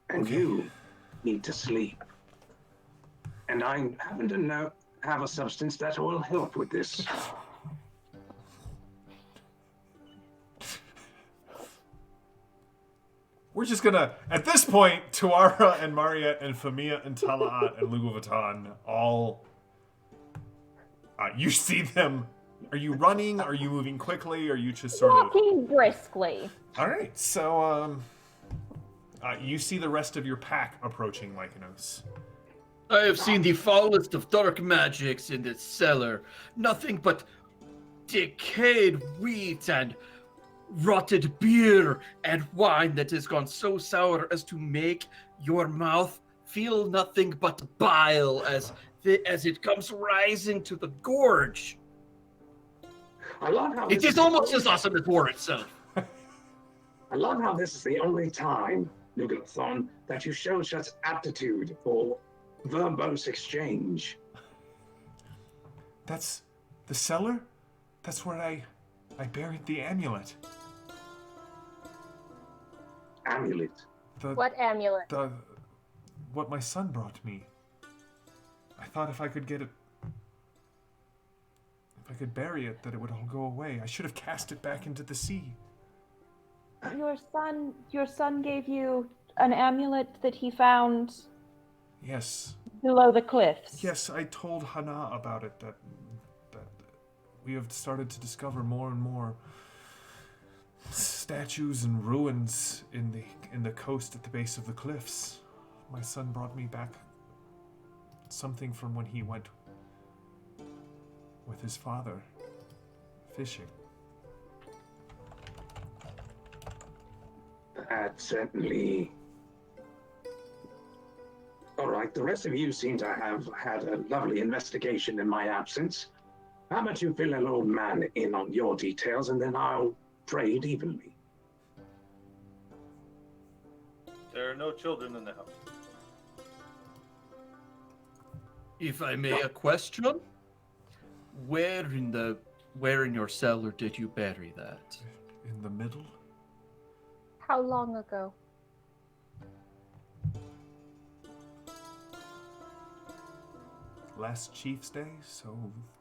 And Okay. you need to sleep. And I happen to have a substance that will help with this. We're just gonna, at this point, Tuara and Mariette and Famia and Talaat and Luguvatan all, you see them. Are you running? Are you moving quickly? Are you just sort of... Walking briskly. All right, so, you see the rest of your pack approaching Mykonos. I have seen the foulest of dark magics in this cellar. Nothing but decayed wheat and rotted beer and wine that has gone so sour as to make your mouth feel nothing but bile as it comes rising to the gorge. I love how It is almost as awesome as war itself. I love how this is the only time, Nugathon, that you show such aptitude for verbose exchange. That's the cellar? That's where I buried the amulet. Amulet. What amulet? What my son brought me. I thought if I could get it, if I could bury it, that it would all go away. I should have cast it back into the sea. Your son gave you an amulet that he found Yes. below the cliffs. Yes, I told Hana about it, that we have started to discover more and more statues and ruins in the coast at the base of the cliffs. My son brought me back something from when he went with his father fishing. That certainly... All right, the rest of you seem to have had a lovely investigation in my absence. How about you fill an old man in on your details, and then I'll trade evenly. There are no children in the house. If I may, a question? Where in your cellar did you bury that? In the middle? How long ago? Last Chief's Day, so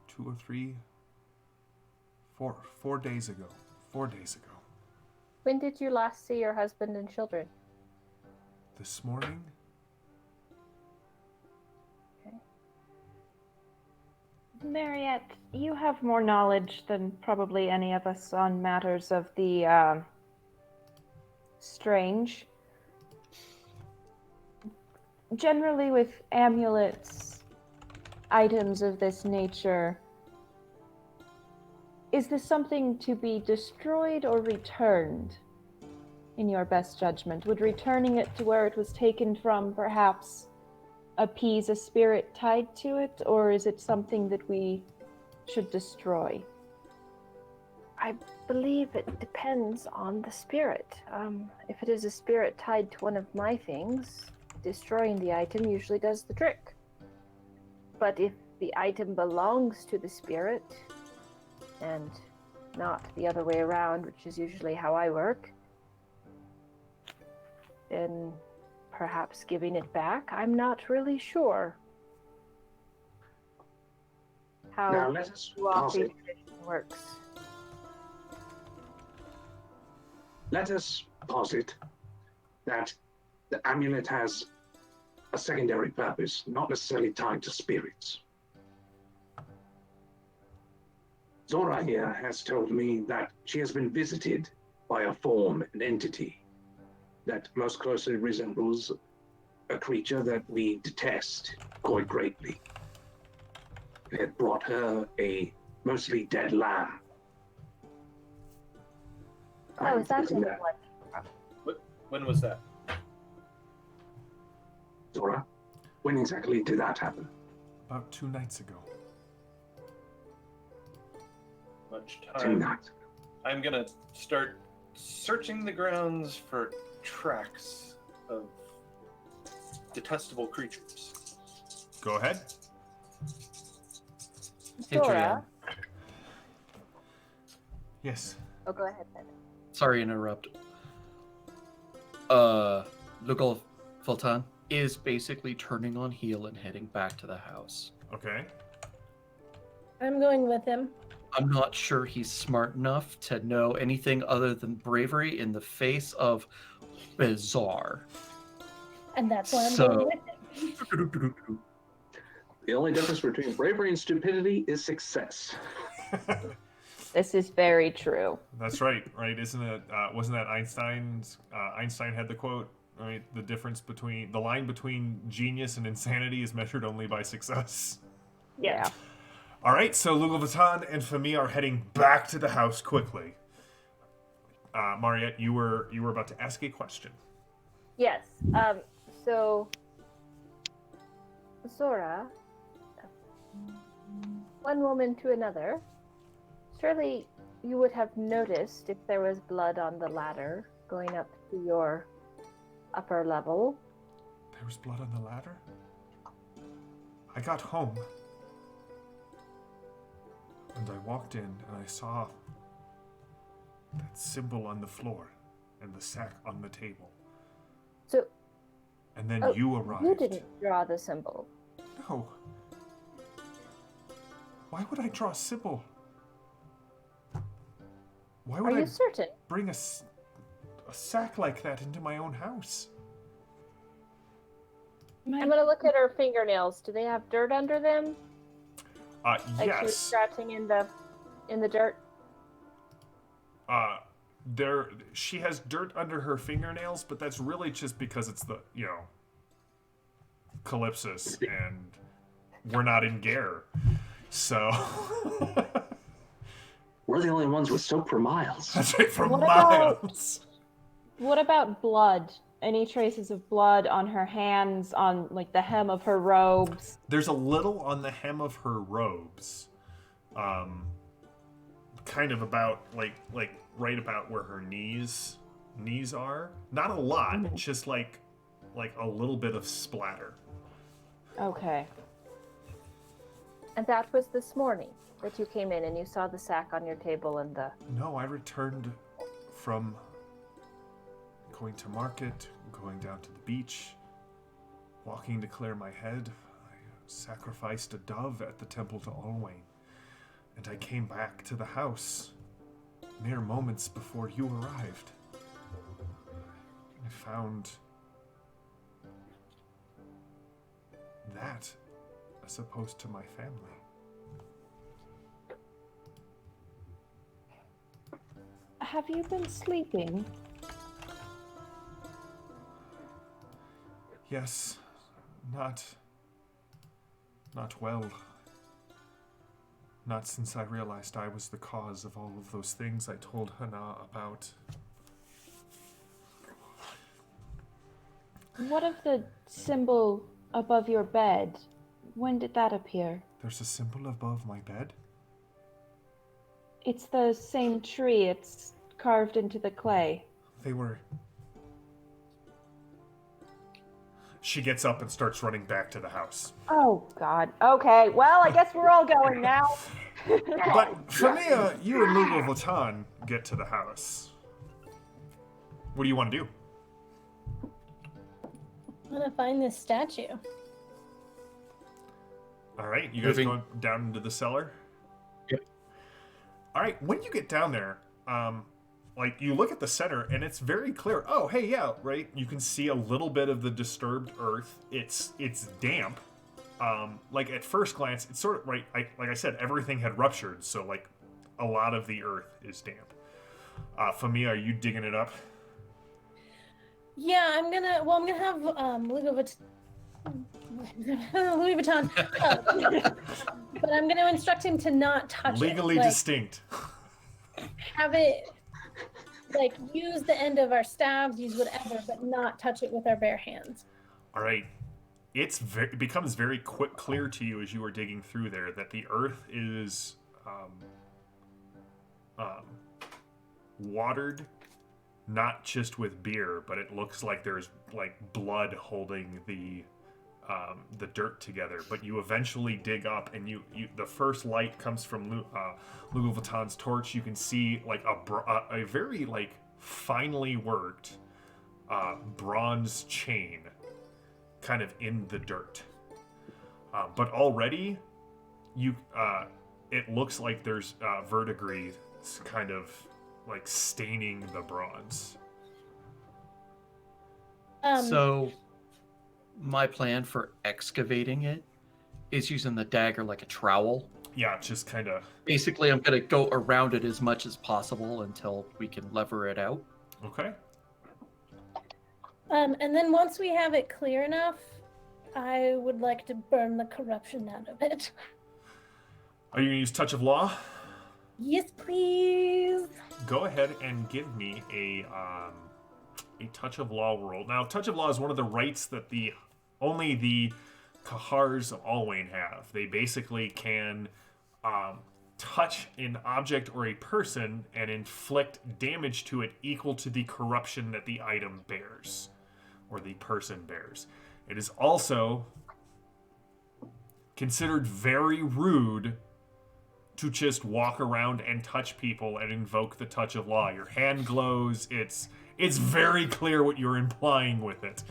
2 or 3, 4 days ago. 4 days ago. When did you last see your husband and children? This morning? Mariette, you have more knowledge than probably any of us on matters of the strange. Generally, with amulets, items of this nature, is this something to be destroyed or returned, in your best judgment? Would returning it to where it was taken from perhaps appease a spirit tied to it, or is it something that we should destroy? I believe it depends on the spirit. If it is a spirit tied to one of my things, destroying the item usually does the trick. But if the item belongs to the spirit, and not the other way around, which is usually how I work, then perhaps giving it back. I'm not really sure how Now let us Luapi posit. tradition works. Let us posit that the amulet has a secondary purpose, not necessarily tied to spirits. Zora here has told me that she has been visited by a form, an entity, that most closely resembles a creature that we detest quite greatly. It had brought her a mostly dead lamb. Oh, I'm is that thinking the one? When was that? Zora, when exactly did that happen? About 2 nights ago. Much 2 time. nights. I'm gonna start searching the grounds for tracks of detestable creatures. Go ahead. Hey, Zora. Julianne. Yes. Oh, go ahead then. Sorry to interrupt. Lugal Fultan is basically turning on heel and heading back to the house. Okay. I'm going with him. I'm not sure he's smart enough to know anything other than bravery in the face of bizarre. And that's why I'm So- going with him. The only difference between bravery and stupidity is success. This is very true. That's right, right? Isn't it? Wasn't that Einstein's? Einstein had the quote, right? The line between genius and insanity is measured only by success. Yeah. All right, so Lugal Vatan and Femi are heading back to the house quickly. Mariette, you were about to ask a question. Yes. So, Zora, one woman to another, surely you would have noticed if there was blood on the ladder going up to your upper level. There was blood on the ladder? I got home. And I walked in and I saw that symbol on the floor and the sack on the table. So, And then Oh, you arrived. you didn't draw the symbol. No. Why would I draw a symbol? Why Are would I you certain? bring a sack like that into my own house? My- I'm gonna look at her fingernails. Do they have dirt under them? Like she was Yes. scratching in the dirt. She has dirt under her fingernails, but that's really just because it's the, Calypsis, and we're not in Gare. So. We're the only ones with soap for miles. That's right, for What about- miles. What about blood? Any traces of blood on her hands, on like the hem of her robes? There's a little on the hem of her robes. Kind of about like right about where her knees are. Not a lot, just like a little bit of splatter. Okay. And that was this morning that you came in and you saw the sack on your table and the. No, I returned from going to market, going down to the beach, walking to clear my head. I sacrificed a dove at the temple to Olwain, and I came back to the house mere moments before you arrived. I found that as opposed to my family. Have you been sleeping? Yes, not well. Not since I realized I was the cause of all of those things I told Hana about. What of the symbol above your bed? When did that appear? There's a symbol above my bed? It's the same tree. It's carved into the clay. They were... She gets up and starts running back to the house. Oh, God. Okay, well, I guess we're all going now. But Famia, you and Lugal Vatan get to the house. What do you want to do? I'm gonna find this statue. All right, you guys Moving. going down into the cellar? Yep. All right, when you get down there, like you look at the center and it's very clear. Oh, hey, yeah, right. You can see a little bit of the disturbed earth. It's damp. Like at first glance, it's sort of right. Like I said, everything had ruptured, so like a lot of the earth is damp. Famia, are you digging it up? Yeah, I'm gonna have Louis Vuitton, but I'm gonna instruct him to not touch Legally it. Like, distinct. have it like use the end of our staves, use whatever, but not touch it with our bare hands. All right. It becomes very clear to you as you are digging through there that the earth is watered, not just with beer, but it looks like there's like blood holding the dirt together. But you eventually dig up, and the first light comes from Louis Vuitton's torch. You can see like a very like finely worked bronze chain kind of in the dirt. But already it looks like there's verdigris kind of like staining the bronze. So my plan for excavating it is using the dagger like a trowel. Yeah, just kind of... Basically, I'm going to go around it as much as possible until we can lever it out. Okay. And then once we have it clear enough, I would like to burn the corruption out of it. Are you going to use Touch of Law? Yes, please. Go ahead and give me a Touch of Law roll. Now, Touch of Law is one of the rights that only the Kahars of Alwayn have. They basically can touch an object or a person and inflict damage to it equal to the corruption that the item bears, or the person bears. It is also considered very rude to just walk around and touch people and invoke the Touch of Law. Your hand glows. It's very clear what you're implying with it.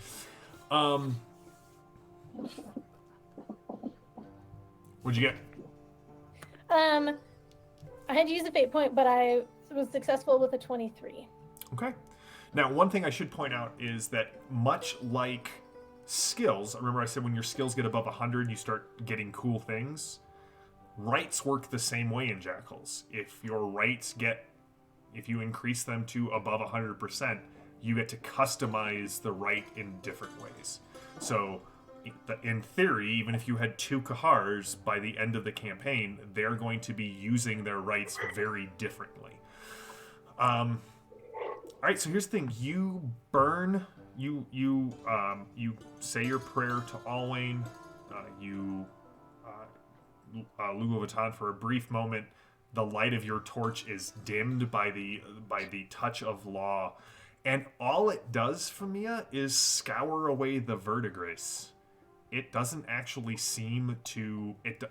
What'd you get? I had to use a fate point, but I was successful with a 23. Okay. Now, one thing I should point out is that much like skills, remember I said when your skills get above 100, you start getting cool things? Rights work the same way in Jackals. If your rights if you increase them to above 100%, you get to customize the right in different ways. So, in theory, even if you had 2 Kahars, by the end of the campaign, they're going to be using their rights very differently. Alright, so here's the thing. You burn, you say your prayer to Alwayn, Louis Vuitton, for a brief moment, the light of your torch is dimmed by the Touch of Law, and all it does for Mia is scour away the verdigris. It doesn't actually seem to it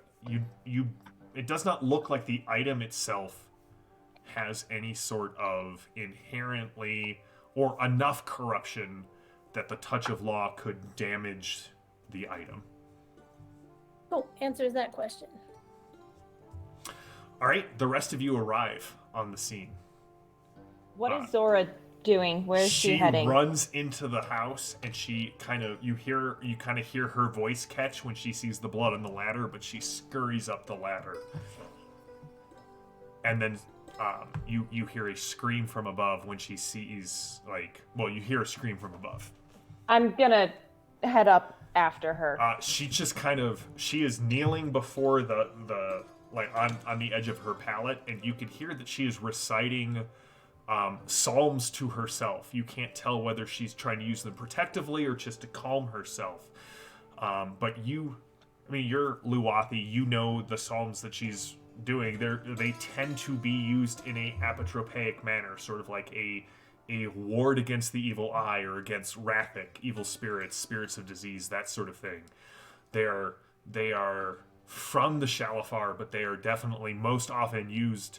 does not look like the item itself has any sort of inherently or enough corruption that the Touch of Law could damage the item. Oh, answers that question. All right, the rest of you arrive on the scene. What is Zora doing? Where is she heading? She runs into the house, and you kind of hear her voice catch when she sees the blood on the ladder, but she scurries up the ladder. And then you hear a scream from above when she sees, you hear a scream from above. I'm gonna head up after her. She just she is kneeling before the on the edge of her pallet, and you can hear that she is reciting psalms to herself. You can't tell whether she's trying to use them protectively or just to calm herself. But you're Luwathi, you know the psalms that she's doing. They tend to be used in a apotropaic manner, sort of like a ward against the evil eye or against Rathic, evil spirits of disease, that sort of thing. They are from the Shalafar, but they are definitely most often used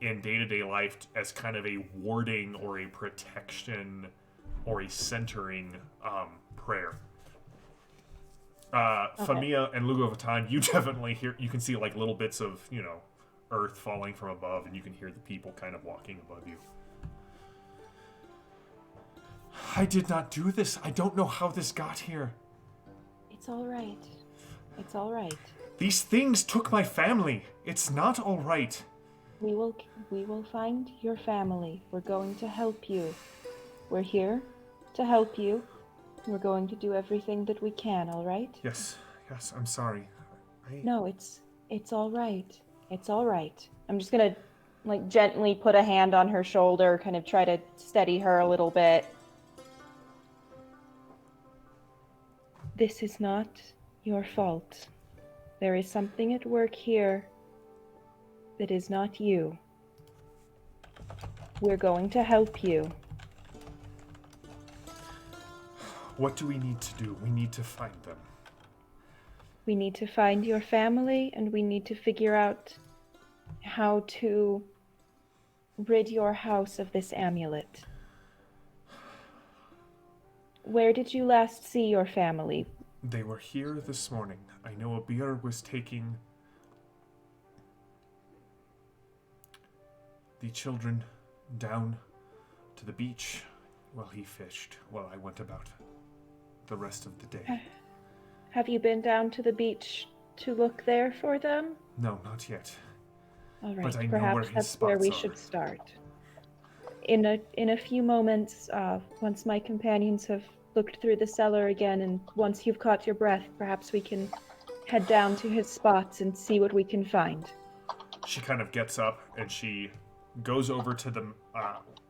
in day-to-day life as kind of a warding or a protection or a centering prayer. Okay. Famia and Louis Vuitton, you definitely you can see like little bits of, earth falling from above, and you can hear the people kind of walking above you. I did not do this. I don't know how this got here. It's all right. It's all right. These things took my family. It's not all right. We will find your family. We're going to help you. We're here to help you. We're going to do everything that we can, all right? Yes, I'm sorry. No, it's all right. It's all right. I'm just gonna, like, gently put a hand on her shoulder, kind of try to steady her a little bit. This is not your fault. There is something at work here that is not you. We're going to help you. What do we need to do? We need to find them. We need to find your family, and we need to figure out how to rid your house of this amulet. Where did you last see your family? They were here this morning. I know Abir was taking the children down to the beach while he fished, while I went about the rest of the day. Have you been down to the beach to look there for them? No, not yet. All right, But I know perhaps where his that's where we spots are. should start. In a few moments, once my companions have looked through the cellar again, and once you've caught your breath, perhaps we can head down to his spots and see what we can find. She kind of gets up and she goes over to the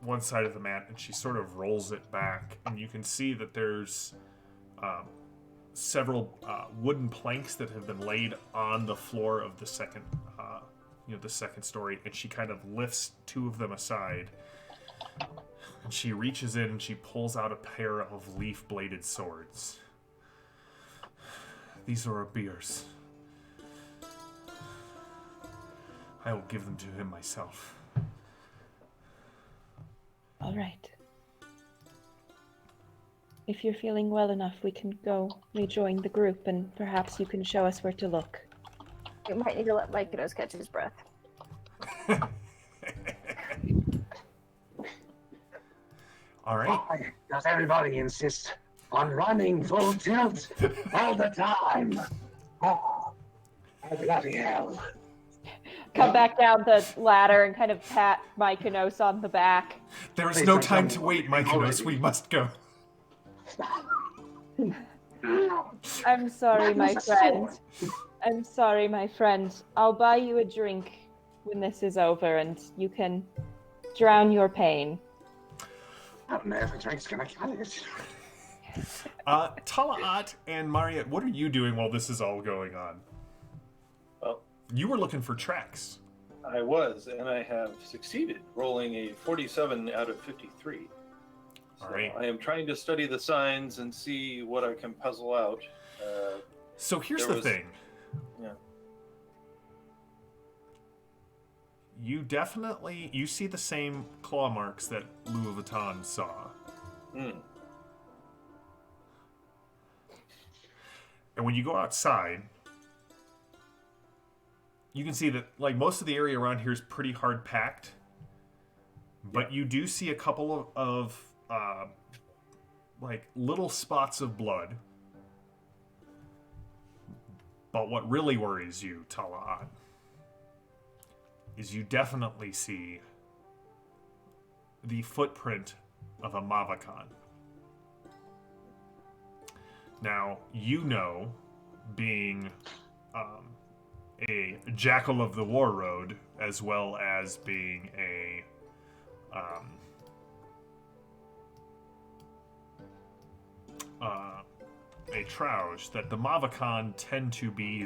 one side of the mat and she sort of rolls it back, and you can see that there's several wooden planks that have been laid on the floor of the second, the second story, and she kind of lifts two of them aside. And she reaches in and she pulls out a pair of leaf-bladed swords. These are Abir's. I will give them to him myself. All right. If you're feeling well enough, we can go rejoin the group, and perhaps you can show us where to look. We might need to let Mykonos catch his breath. All right. Why does everybody insist on running full tilt all the time? Oh, bloody hell. Come back down the ladder and kind of pat Mykonos on the back. There is Please no don't time tell to me wait, what you're Mykonos. already- We must go. I'm sorry, my That was a friend. sword. I'm sorry, my friend. I'll buy you a drink when this is over, and you can drown your pain. I don't know if a drink's gonna cut it. Tala'at and Mariette, what are you doing while this is all going on? Well, You were looking for tracks. I was, and I have succeeded, rolling a 47 out of 53. So All right. I am trying to study the signs and see what I can puzzle out. So here's There the was- thing. Yeah. You see the same claw marks that Louis Vuitton saw. Hmm. And when you go outside, you can see that like most of the area around here is pretty hard packed. But you do see a couple of like little spots of blood. But what really worries you, Tala'at, is you definitely see the footprint of a Mavakan. Now, you know, being a Jackal of the War Road, as well as being a Trouge, that the Mavakan tend to be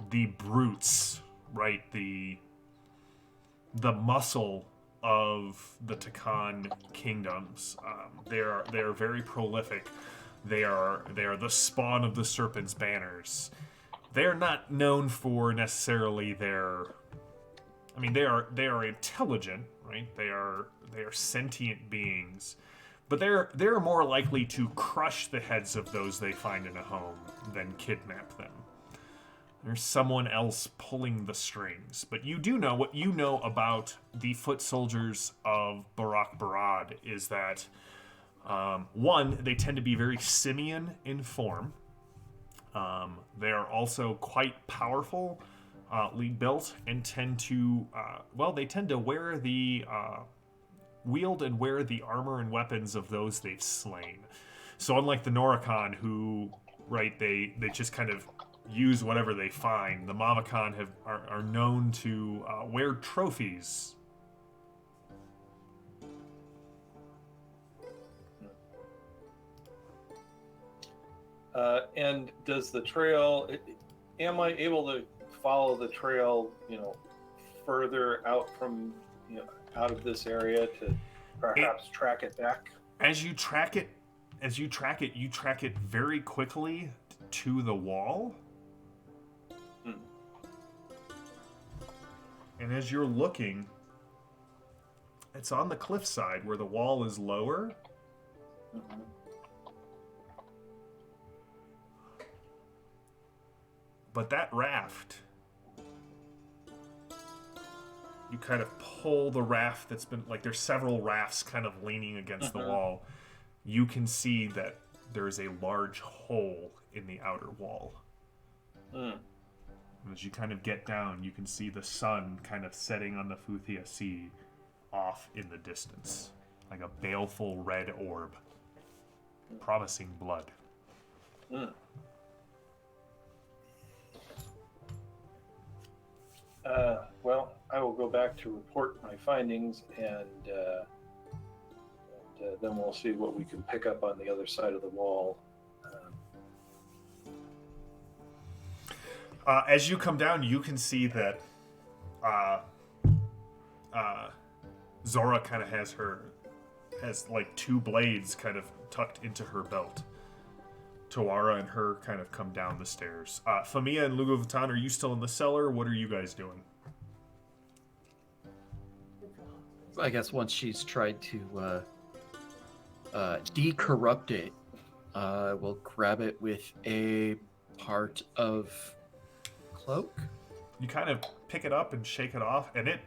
the brutes, right? The muscle of the Takan kingdoms. They are very prolific. They are the spawn of the Serpent's banners. They are not known for necessarily their. I mean, they are intelligent, right? They are sentient beings, but they're more likely to crush the heads of those they find in a home than kidnap them. There's someone else pulling the strings. But you do know what you know about the foot soldiers of Barak Barad is that, one, they tend to be very simian in form. They are also quite powerful, built, and tend to, they tend to wield and wear the armor and weapons of those they've slain. So unlike the Norakan, who, right, they just kind of use whatever they find, the Mamakan are known to wear trophies. And does the trail, am I able to follow the trail, further out from, out of this area to perhaps track it back? As you track it, you track it very quickly to the wall. And as you're looking, it's on the cliffside where the wall is lower. Mm-hmm. But that raft, you kind of pull the raft that's been, like, there's several rafts kind of leaning against the wall. You can see that there is a large hole in the outer wall. As you kind of get down, you can see the sun kind of setting on the Futhia Sea off in the distance, like a baleful red orb, promising blood. Well, I will go back to report my findings, and then we'll see what we can pick up on the other side of the wall. As you come down, you can see that Zora kind of has like two blades kind of tucked into her belt. Tawara and her kind of come down the stairs. Famia and Lugovatan, are you still in the cellar? What are you guys doing? I guess once she's tried to decorrupt it, we'll grab it with a part of cloak. You kind of pick it up and shake it off, and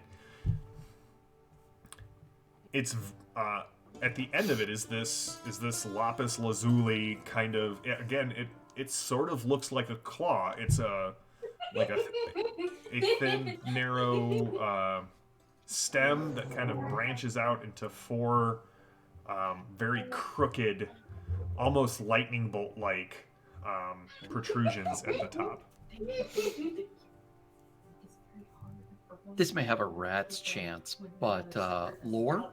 it's at the end of it is this lapis lazuli kind of, again, it sort of looks like a claw. It's a thin, narrow stem that kind of branches out into four very crooked, almost lightning bolt like protrusions at the top. This may have a rat's chance, but lore?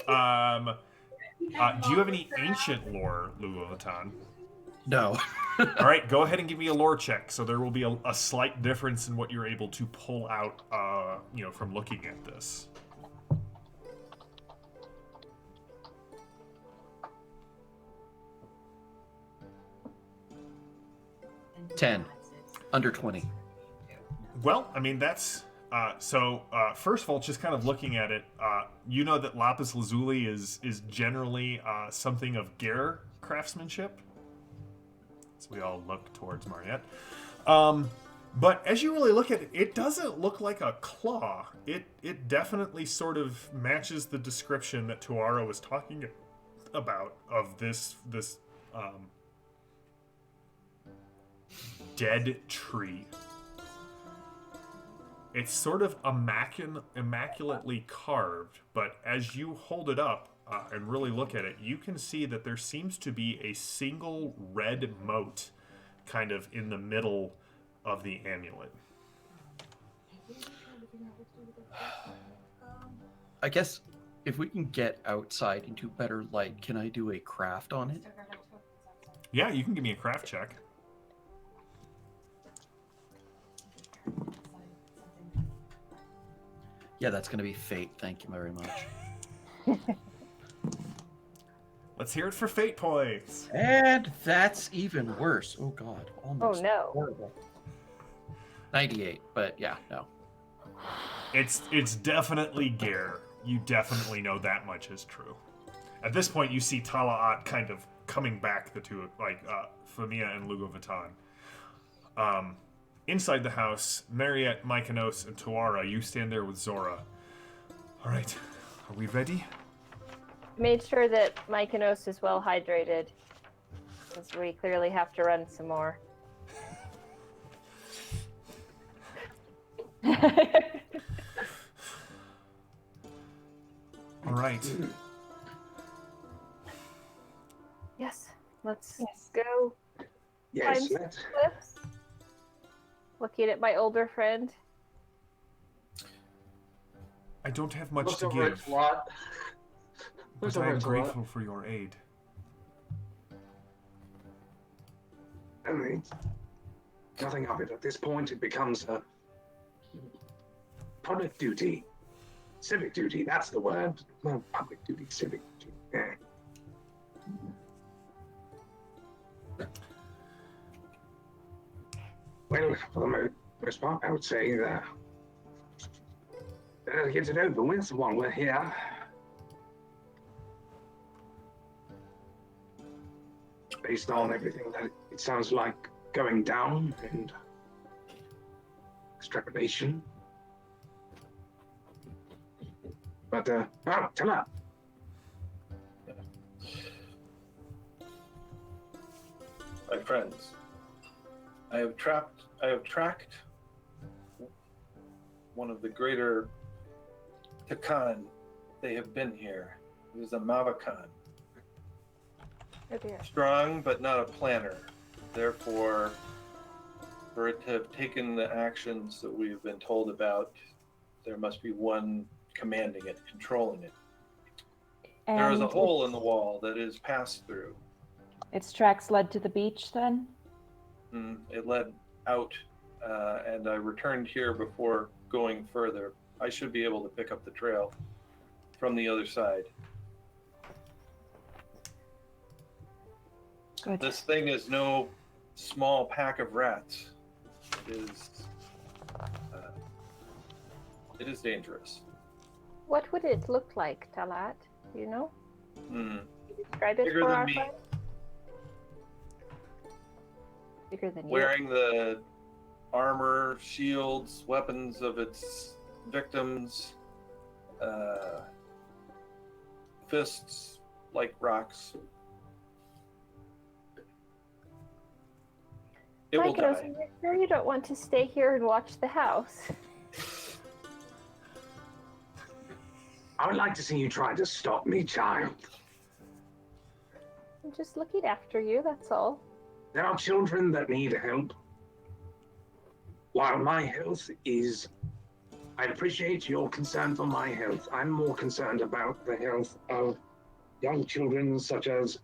Do you have any ancient lore, Lugovatan? No. All right, go ahead and give me a lore check. So there will be a slight difference in what you're able to pull out, from looking at this. $10. Under 20. Well, I mean, that's... first of all, just kind of looking at it, you know that lapis lazuli is generally something of Gare craftsmanship. So we all look towards Mariette. But as you really look at it, it doesn't look like a claw. It definitely sort of matches the description that Tuara was talking about of this dead tree. It's sort of immaculately carved, but as you hold it up and really look at it, you can see that there seems to be a single red mote kind of in the middle of the amulet. I guess if we can get outside into better light, can I do a craft on it? Yeah, you can give me a craft check. Yeah, that's going to be fate. Thank you very much. Let's hear it for fate points. And that's even worse. Oh, God. Almost Oh, no. horrible. 98, but yeah, no. It's definitely Gare. You definitely know that much is true. At this point, you see Tala'at kind of coming back, the two, like, Famia and Lugovatan. inside the house, Mariette, Mykonos, and Tuara, you stand there with Zora. All right, are we ready? Made sure that Mykonos is well hydrated, since we clearly have to run some more. All right. Yes, let's go. Yes, Find let's. clips. Looking at my older friend. I don't have much Look to over give, it a lot. but Look I over am it a lot. grateful for your aid. I mean, nothing of it. At this point, it becomes a public duty. Civic duty, that's the word. Well, public duty, civic duty. Yeah. Well, for the most part, I would say that better to get it over with while we're here. Based on everything that it sounds like going down and extrapolation. But, tell her. My friends, I have tracked one of the greater Takan. They have been here. It is a Mavakan. Oh dear. Strong, but not a planner. Therefore, for it to have taken the actions that we have been told about, there must be one commanding it, controlling it. There is a hole in the wall that is passed through. Its tracks led to the beach then? It led out, and I returned here before going further. I should be able to pick up the trail from the other side. Good. This thing is no small pack of rats. It is dangerous. What would it look like, Talat? Do you know? Describe it Bigger for than our me. friend. Bigger than you. Wearing the armor, shields, weapons of its victims, fists like rocks. It will Mykonos, die. are you sure you don't want to stay here and watch the house? I would like to see you try to stop me, child. I'm just looking after you, that's all. There are children that need help. While my health is... I appreciate your concern for my health. I'm more concerned about the health of young children such as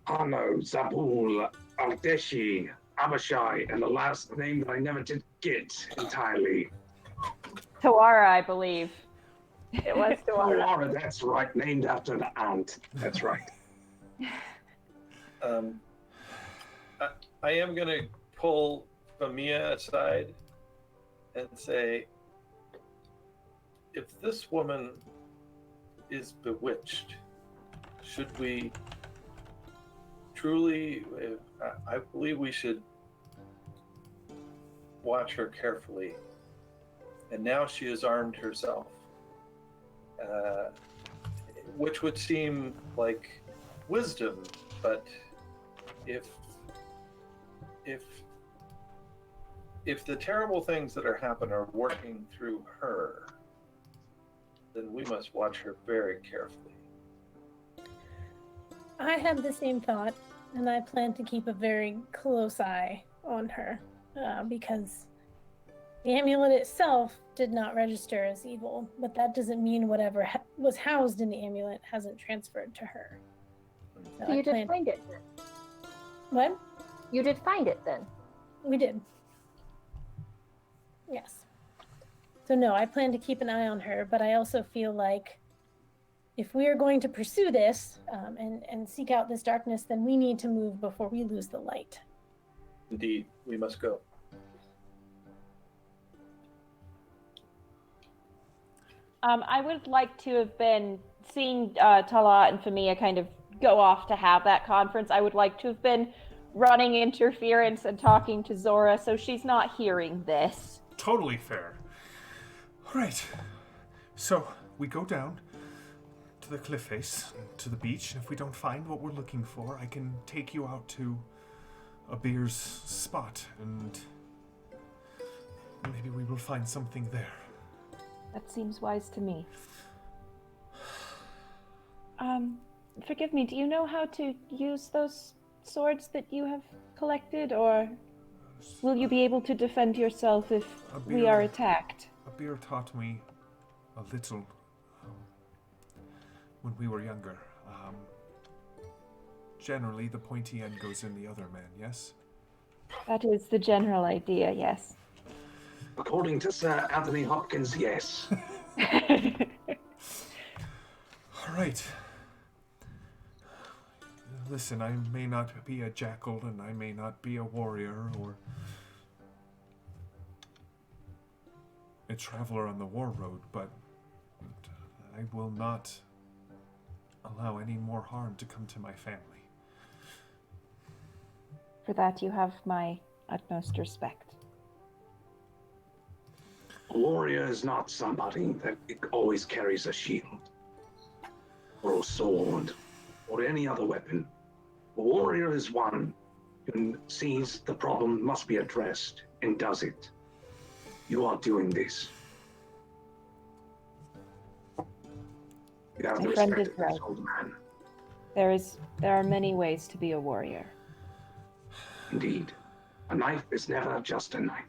Arno, Zabul, Aldeshi, Abashai, and the last name that I never did get entirely. Tuara, I believe. It was to Oh, Laura, that's right. Named after the aunt. That's right. I am going to pull Famia aside and say, if this woman is bewitched, should we truly, I believe we should watch her carefully. And now she has armed herself, which would seem like wisdom, but if the terrible things that are happening are working through her, then we must watch her very carefully. I have the same thought, and I plan to keep a very close eye on her because the amulet itself did not register as evil, but that doesn't mean whatever was housed in the amulet hasn't transferred to her. So you did find it then? What? You did find it then? We did. Yes. So no, I plan to keep an eye on her, but I also feel like if we are going to pursue this and seek out this darkness, then we need to move before we lose the light. Indeed, we must go. I would like to have been seeing Talat and Famia kind of go off to have that conference. I would like to have been running interference and talking to Zora, so she's not hearing this. Totally fair. All right. So we go down to the cliff face, to the beach, and if we don't find what we're looking for, I can take you out to a beer's spot, and maybe we will find something there. That seems wise to me. Forgive me, do you know how to use those swords that you have collected, or will you be able to defend yourself if we are attacked? A beer taught me a little when we were younger. Generally, the pointy end goes in the other man, yes? That is the general idea, yes. According to Sir Anthony Hopkins, yes. All right. Listen, I may not be a jackal and I may not be a warrior or a traveler on the war road, but I will not allow any more harm to come to my family. For that, you have my utmost respect. A warrior is not somebody that always carries a shield or a sword or any other weapon. A warrior is one who sees the problem must be addressed and does it. You are doing this. You have My the friend respect is of this right. old man. There are many ways to be a warrior. Indeed. A knife is never just a knife.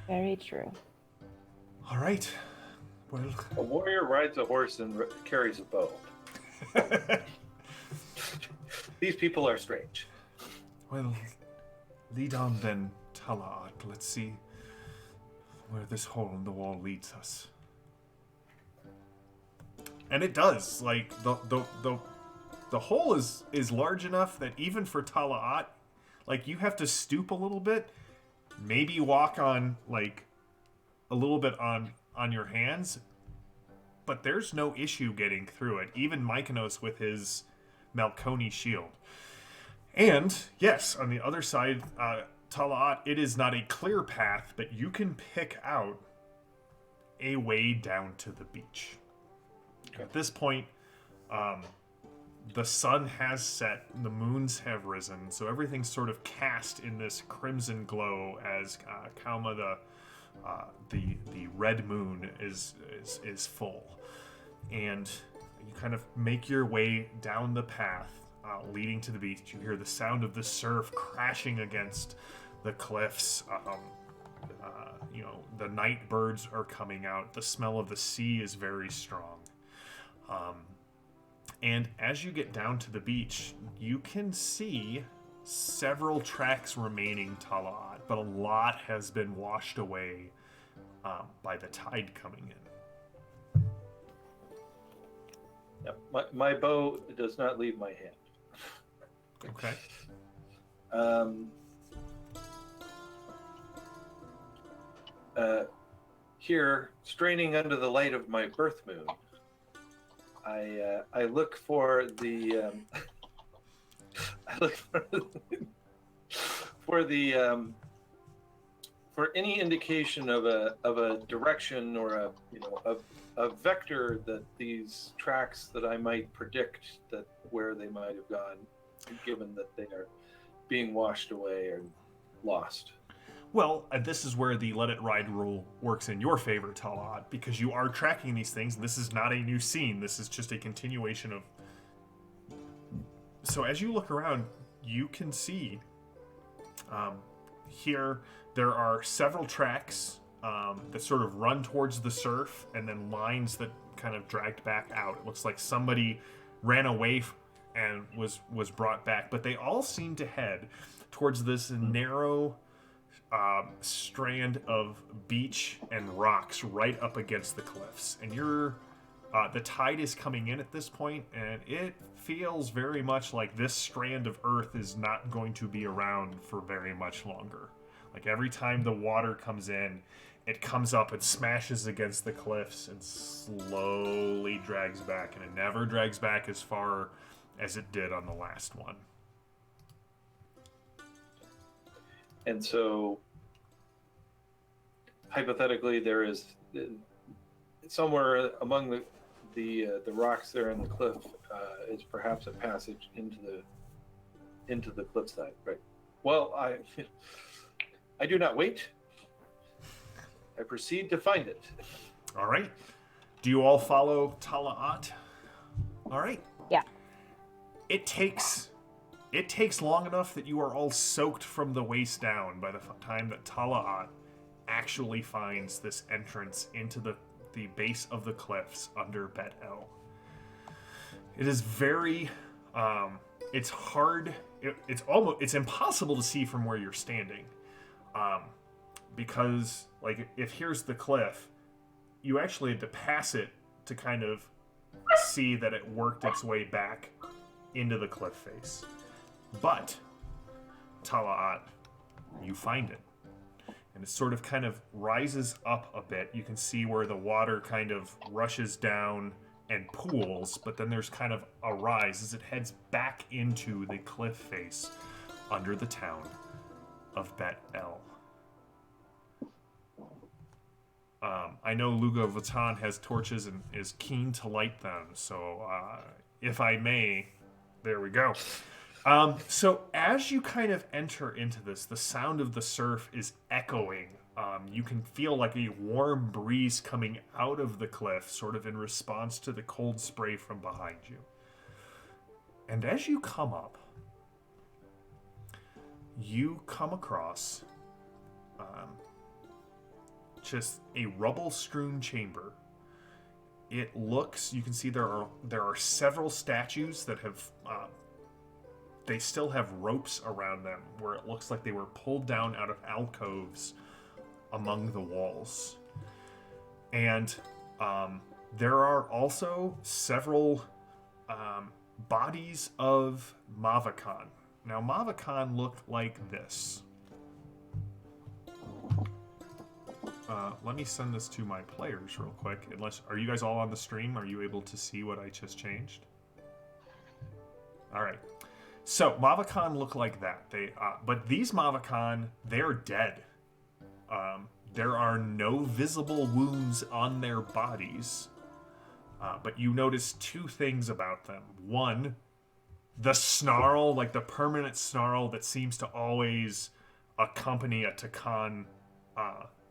Very true. All right. Well, A warrior rides a horse and carries a bow. These people are strange. well, lead on then, Talaat. Let's see where this hole in the wall leads us. And it does. Like the hole is large enough that even for Talaat, like you have to stoop a little bit, maybe walk on like a little bit on your hands, but there's no issue getting through it. Even Mykonos with his Malconi shield. And yes, on the other side, Talaat, it is not a clear path, but you can pick out a way down to the beach. At this point, the sun has set, the moons have risen, so everything's sort of cast in this crimson glow as Kalma, the red moon, is full, and you kind of make your way down the path leading to the beach. You hear the sound of the surf crashing against the cliffs. The night birds are coming out. The smell of the sea is very strong. And as you get down to the beach, you can see several tracks remaining, Talaat, but a lot has been washed away by the tide coming in. Yep. My bow does not leave my hand. Okay. Here, straining under the light of my birth moon, I look for the for any indication of a direction or a vector that these tracks that I might predict that where they might have gone, given that they are being washed away or lost. Well, this is where the let it ride rule works in your favor, Talaat, because you are tracking these things. And this is not a new scene. This is just a continuation of... So as you look around, you can see here there are several tracks that sort of run towards the surf and then lines that kind of dragged back out. It looks like somebody ran away and was brought back. But they all seem to head towards this narrow... strand of beach and rocks right up against the cliffs, and the tide is coming in at this point, and it feels very much like this strand of earth is not going to be around for very much longer. Like every time the water comes in, it comes up and smashes against the cliffs and slowly drags back, and it never drags back as far as it did on the last one. And so, hypothetically, there is somewhere among the rocks there in the cliff is perhaps a passage into the cliffside. Right. Well, I do not wait. I proceed to find it. All right. Do you all follow Tala'at? All right. Yeah. It takes long enough that you are all soaked from the waist down by the time that Tala'at actually finds this entrance into the base of the cliffs under Bet El. It is very, it's hard. It's impossible to see from where you're standing, because like if here's the cliff, you actually had to pass it to kind of see that it worked its way back into the cliff face. But Tala'at, you find it. And it sort of kind of rises up a bit. You can see where the water kind of rushes down and pools, but then there's kind of a rise as it heads back into the cliff face under the town of Bet El. I know Lugo Vuitton has torches and is keen to light them, so if I may, there we go. So as you kind of enter into this, the sound of the surf is echoing. You can feel like a warm breeze coming out of the cliff, sort of in response to the cold spray from behind you. And as you come up, you come across just a rubble-strewn chamber. It looks, you can see there are several statues that have they still have ropes around them where it looks like they were pulled down out of alcoves among the walls. And there are also several bodies of Mavakan. Now, Mavakan look like this. Let me send this to my players real quick. Are you guys all on the stream? Are you able to see what I just changed? All right. So Mavakan look like that. But these Mavakan, they're dead. There are no visible wounds on their bodies. But you notice two things about them. One, the snarl, like the permanent snarl that seems to always accompany a Takan,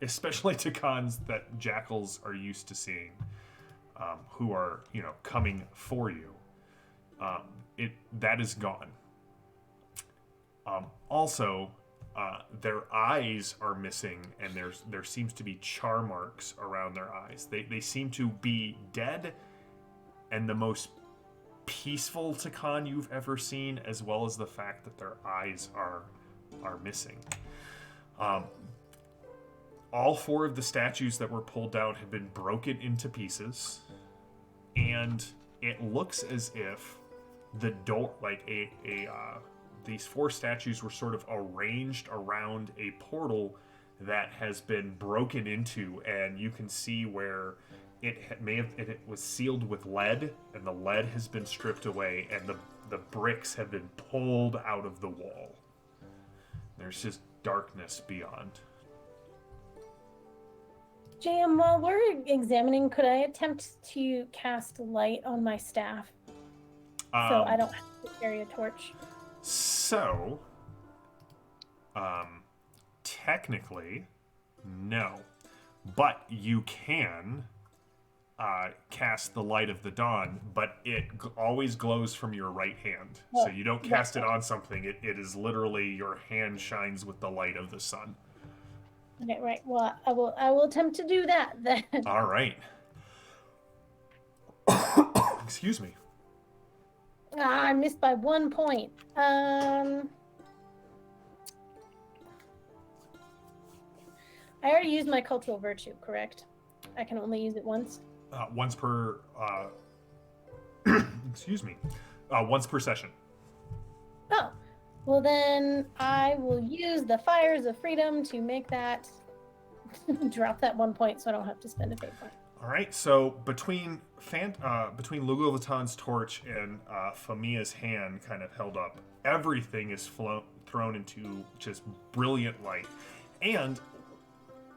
especially Takans that Jackals are used to seeing, who are, coming for you. That is gone. Also, their eyes are missing, and there seems to be char marks around their eyes. They seem to be dead, and the most peaceful Takan you've ever seen, as well as the fact that their eyes are missing. All four of the statues that were pulled down have been broken into pieces, and it looks as if the door, like these four statues were sort of arranged around a portal that has been broken into, and you can see where it was sealed with lead, and the lead has been stripped away, and the bricks have been pulled out of the wall. There's just darkness beyond. Jam, while we're examining, could I attempt to cast light on my staff so I don't have to carry a torch? So, technically, no. But you can cast the Light of the Dawn, but it always glows from your right hand. So you don't cast it on something. It is literally your hand shines with the light of the sun. Okay, right. Well, I will attempt to do that then. All right. Excuse me. I missed by 1 point. I already used my cultural virtue, correct? I can only use it once? Once per... excuse me. Once per session. Oh. Well, then I will use the Fires of Freedom to make that... drop that 1 point so I don't have to spend a fate point. All right, so between Lugo Vuitton's torch and Famia's hand kind of held up, everything is thrown into just brilliant light. And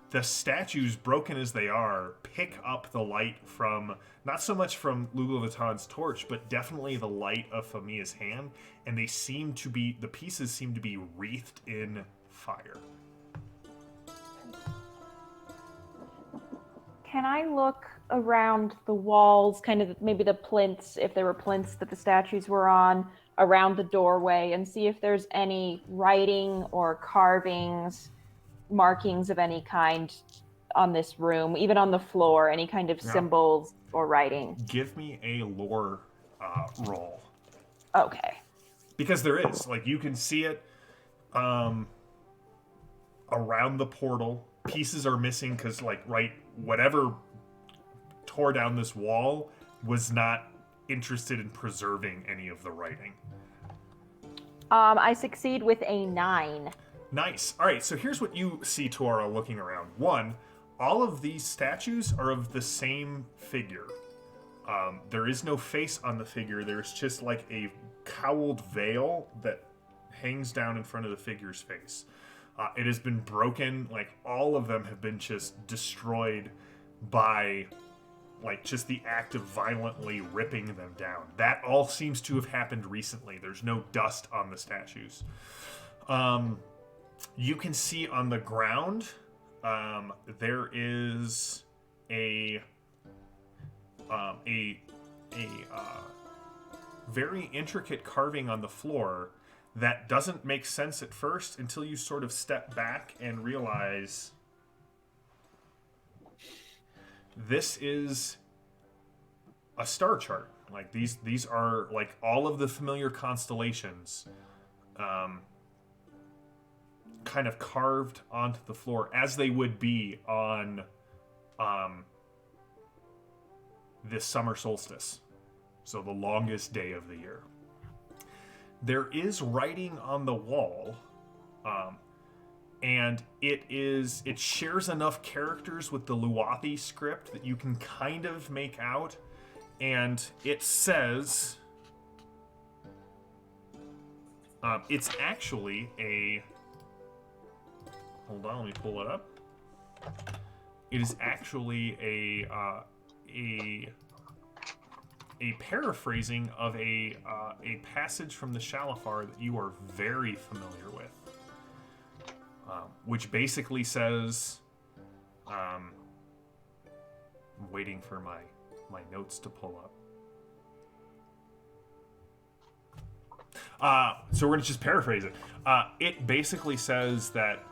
the statues, broken as they are, pick up the light from, not so much from Luglavitan's torch, but definitely the light of Famia's hand, and they seem to be, the pieces seem to be wreathed in fire. Can I look around the walls, kind of maybe the plinths, if there were plinths that the statues were on, around the doorway, and see if there's any writing or carvings, markings of any kind on this room, even on the floor, any kind of symbols or writing? Give me a lore roll. Okay. Because there is. Like, you can see it around the portal. Pieces are missing because, like, whatever tore down this wall was not interested in preserving any of the writing. I succeed with a 9. Nice. All right, so here's what you see, Tora, looking around. One, all of these statues are of the same figure. There is no face on the figure. There's just like a cowled veil that hangs down in front of the figure's face. It has been broken. Like, all of them have been just destroyed by, like, just the act of violently ripping them down. That all seems to have happened recently. There's no dust on the statues. You can see on the ground, there is a very intricate carving on the floor that doesn't make sense at first until you sort of step back and realize this is a star chart. Like, these are like all of the familiar constellations kind of carved onto the floor as they would be on this summer solstice, so the longest day of the year. There is writing on the wall, and it shares enough characters with the Luathi script that you can kind of make out, and it says it's actually a, hold on, let me pull it up. It is actually a paraphrasing of a passage from the Shalafar that you are very familiar with, which basically says, I'm waiting for my notes to pull up. So we're going to just paraphrase it. It basically says that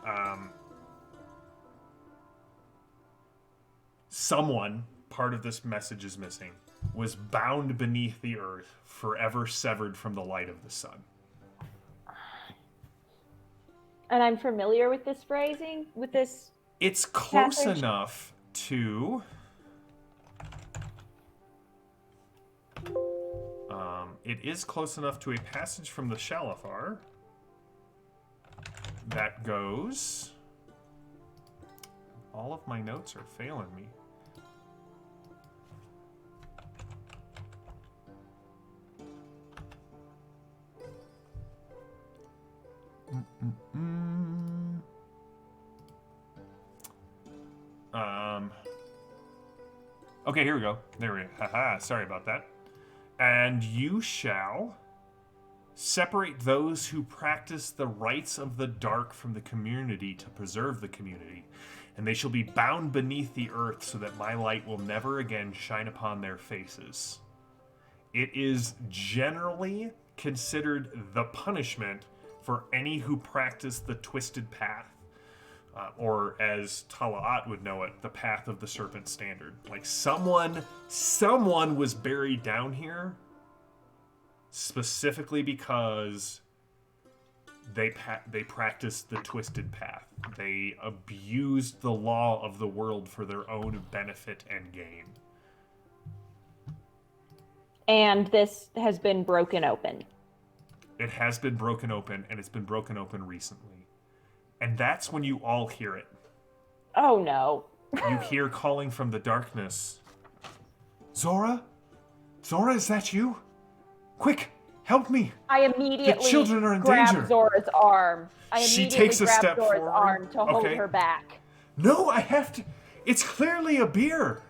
someone, part of this message is missing, was bound beneath the earth, forever severed from the light of the sun. And I'm familiar with this phrasing, with this. It's close passage. enough to... it is close enough to a passage from the Shalafar that goes... All of my notes are failing me. Okay, here we go. There we go. Haha, sorry about that. And you shall separate those who practice the rites of the dark from the community to preserve the community, and they shall be bound beneath the earth so that my light will never again shine upon their faces. It is generally considered the punishment for any who practice the twisted path, or as Tala'at would know it, the path of the serpent standard. Like, someone was buried down here specifically because they practiced the twisted path. They abused the law of the world for their own benefit and gain. And this has been broken open. It has been broken open, and it's been broken open recently. And that's when you all hear it. Oh no. You hear calling from the darkness. Zora? Zora, is that you? Quick, Help me! I immediately children are in grab danger. Zora's arm. I She immediately takes a grab step Zora's forward. arm to hold Okay. her back. No, I have to. It's clearly a beer.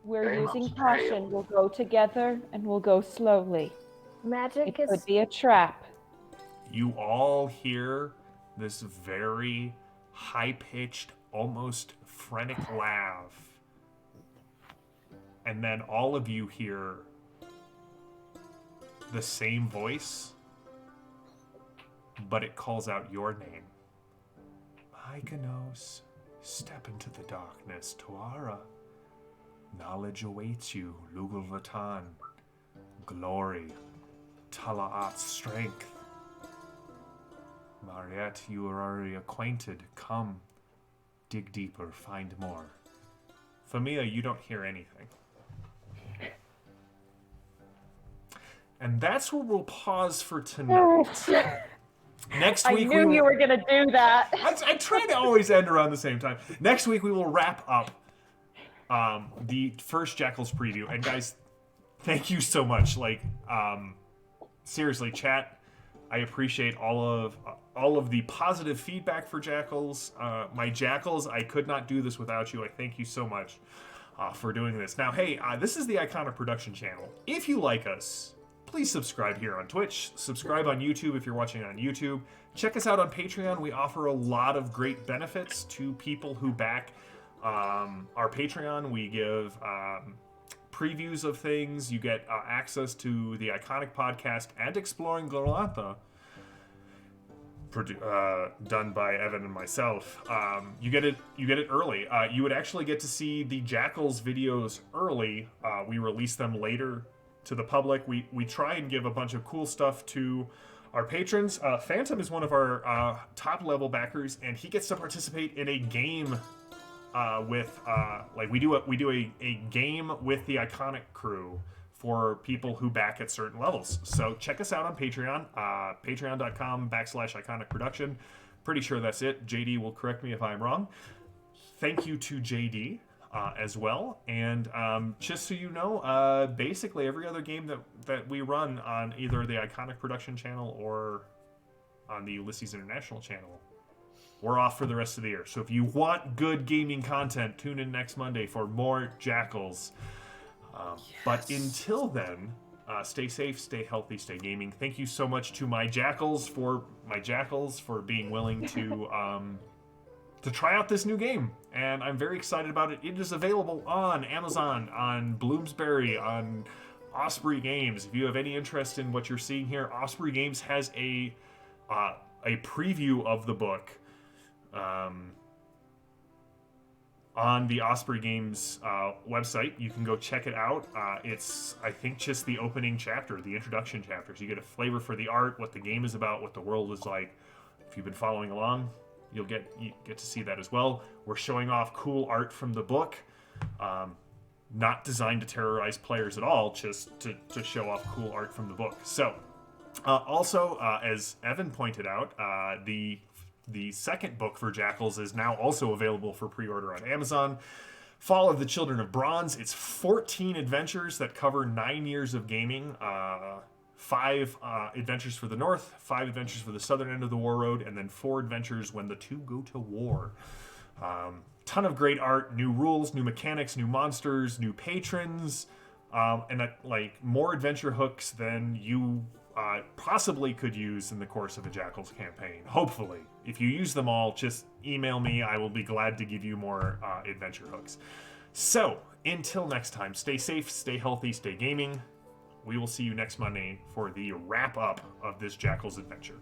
We're Very using much caution. We'll go together and we'll go slowly. Magic It is could be a trap. You all hear this very high-pitched, almost frenetic laugh. And then all of you hear the same voice, but it calls out your name. Mykonos, step into the darkness, Tuara. Knowledge awaits you, Lugal Vatan. Glory, Talaat's strength. Mariette, you are already acquainted. Come, dig deeper, find more. Familia, you don't hear anything. And that's where we'll pause for tonight. Next I week knew you were going to do that. I try to always end around the same time. Next week we will wrap up the first Jackals preview. And guys, thank you so much. Like, seriously, chat, I appreciate all of the positive feedback for Jackals. My Jackals, I could not do this without you. I thank you so much for doing this. Now, hey, this is the Iconic Production channel. If you like us, please subscribe here on Twitch. Subscribe on YouTube if you're watching on YouTube. Check us out on Patreon. We offer a lot of great benefits to people who back our Patreon. We give previews of things. You get access to the Iconic Podcast and Exploring Glorantha, done by Evan and myself. You get it early. You would actually get to see the Jackals videos early. We release them later to the public. We try and give a bunch of cool stuff to our patrons. Phantom is one of our top level backers, and he gets to participate in a game with we do a game with the Iconic crew for people who back at certain levels. So check us out on Patreon, patreon.com/Iconic Production. Pretty sure that's it. JD will correct me if I'm wrong. Thank you to JD as well. And just so you know, basically every other game that we run on either the Iconic Production channel or on the Ulysses International channel, we're off for the rest of the year. So if you want good gaming content, tune in next Monday for more Jackals. But until then, stay safe, stay healthy, stay gaming. Thank you so much to my Jackals for being willing to try out this new game. And I'm very excited about it. It is available on Amazon, on Bloomsbury, on Osprey Games. If you have any interest in what you're seeing here, Osprey Games has a preview of the book on the Osprey Games website. You can go check it out. It's, I think, just the opening chapter, the introduction chapters. You get a flavor for the art, what the game is about, what the world is like. If you've been following along, you get to see that as well. We're showing off cool art from the book, not designed to terrorize players at all, just to show off cool art from the book. So, also, as Evan pointed out, the second book for Jackals is now also available for pre-order on Amazon. Fall of the Children of Bronze. It's 14 adventures that cover 9 years of gaming. 5 adventures for the North, 5 adventures for the southern end of the War Road, and then 4 adventures when the two go to war. Ton of great art, new rules, new mechanics, new monsters, new patrons, and more adventure hooks than you possibly could use in the course of a Jackals campaign. Hopefully. If you use them all, just email me. I will be glad to give you more adventure hooks. So, until next time, stay safe, stay healthy, stay gaming. We will see you next Monday for the wrap-up of this Jackals adventure.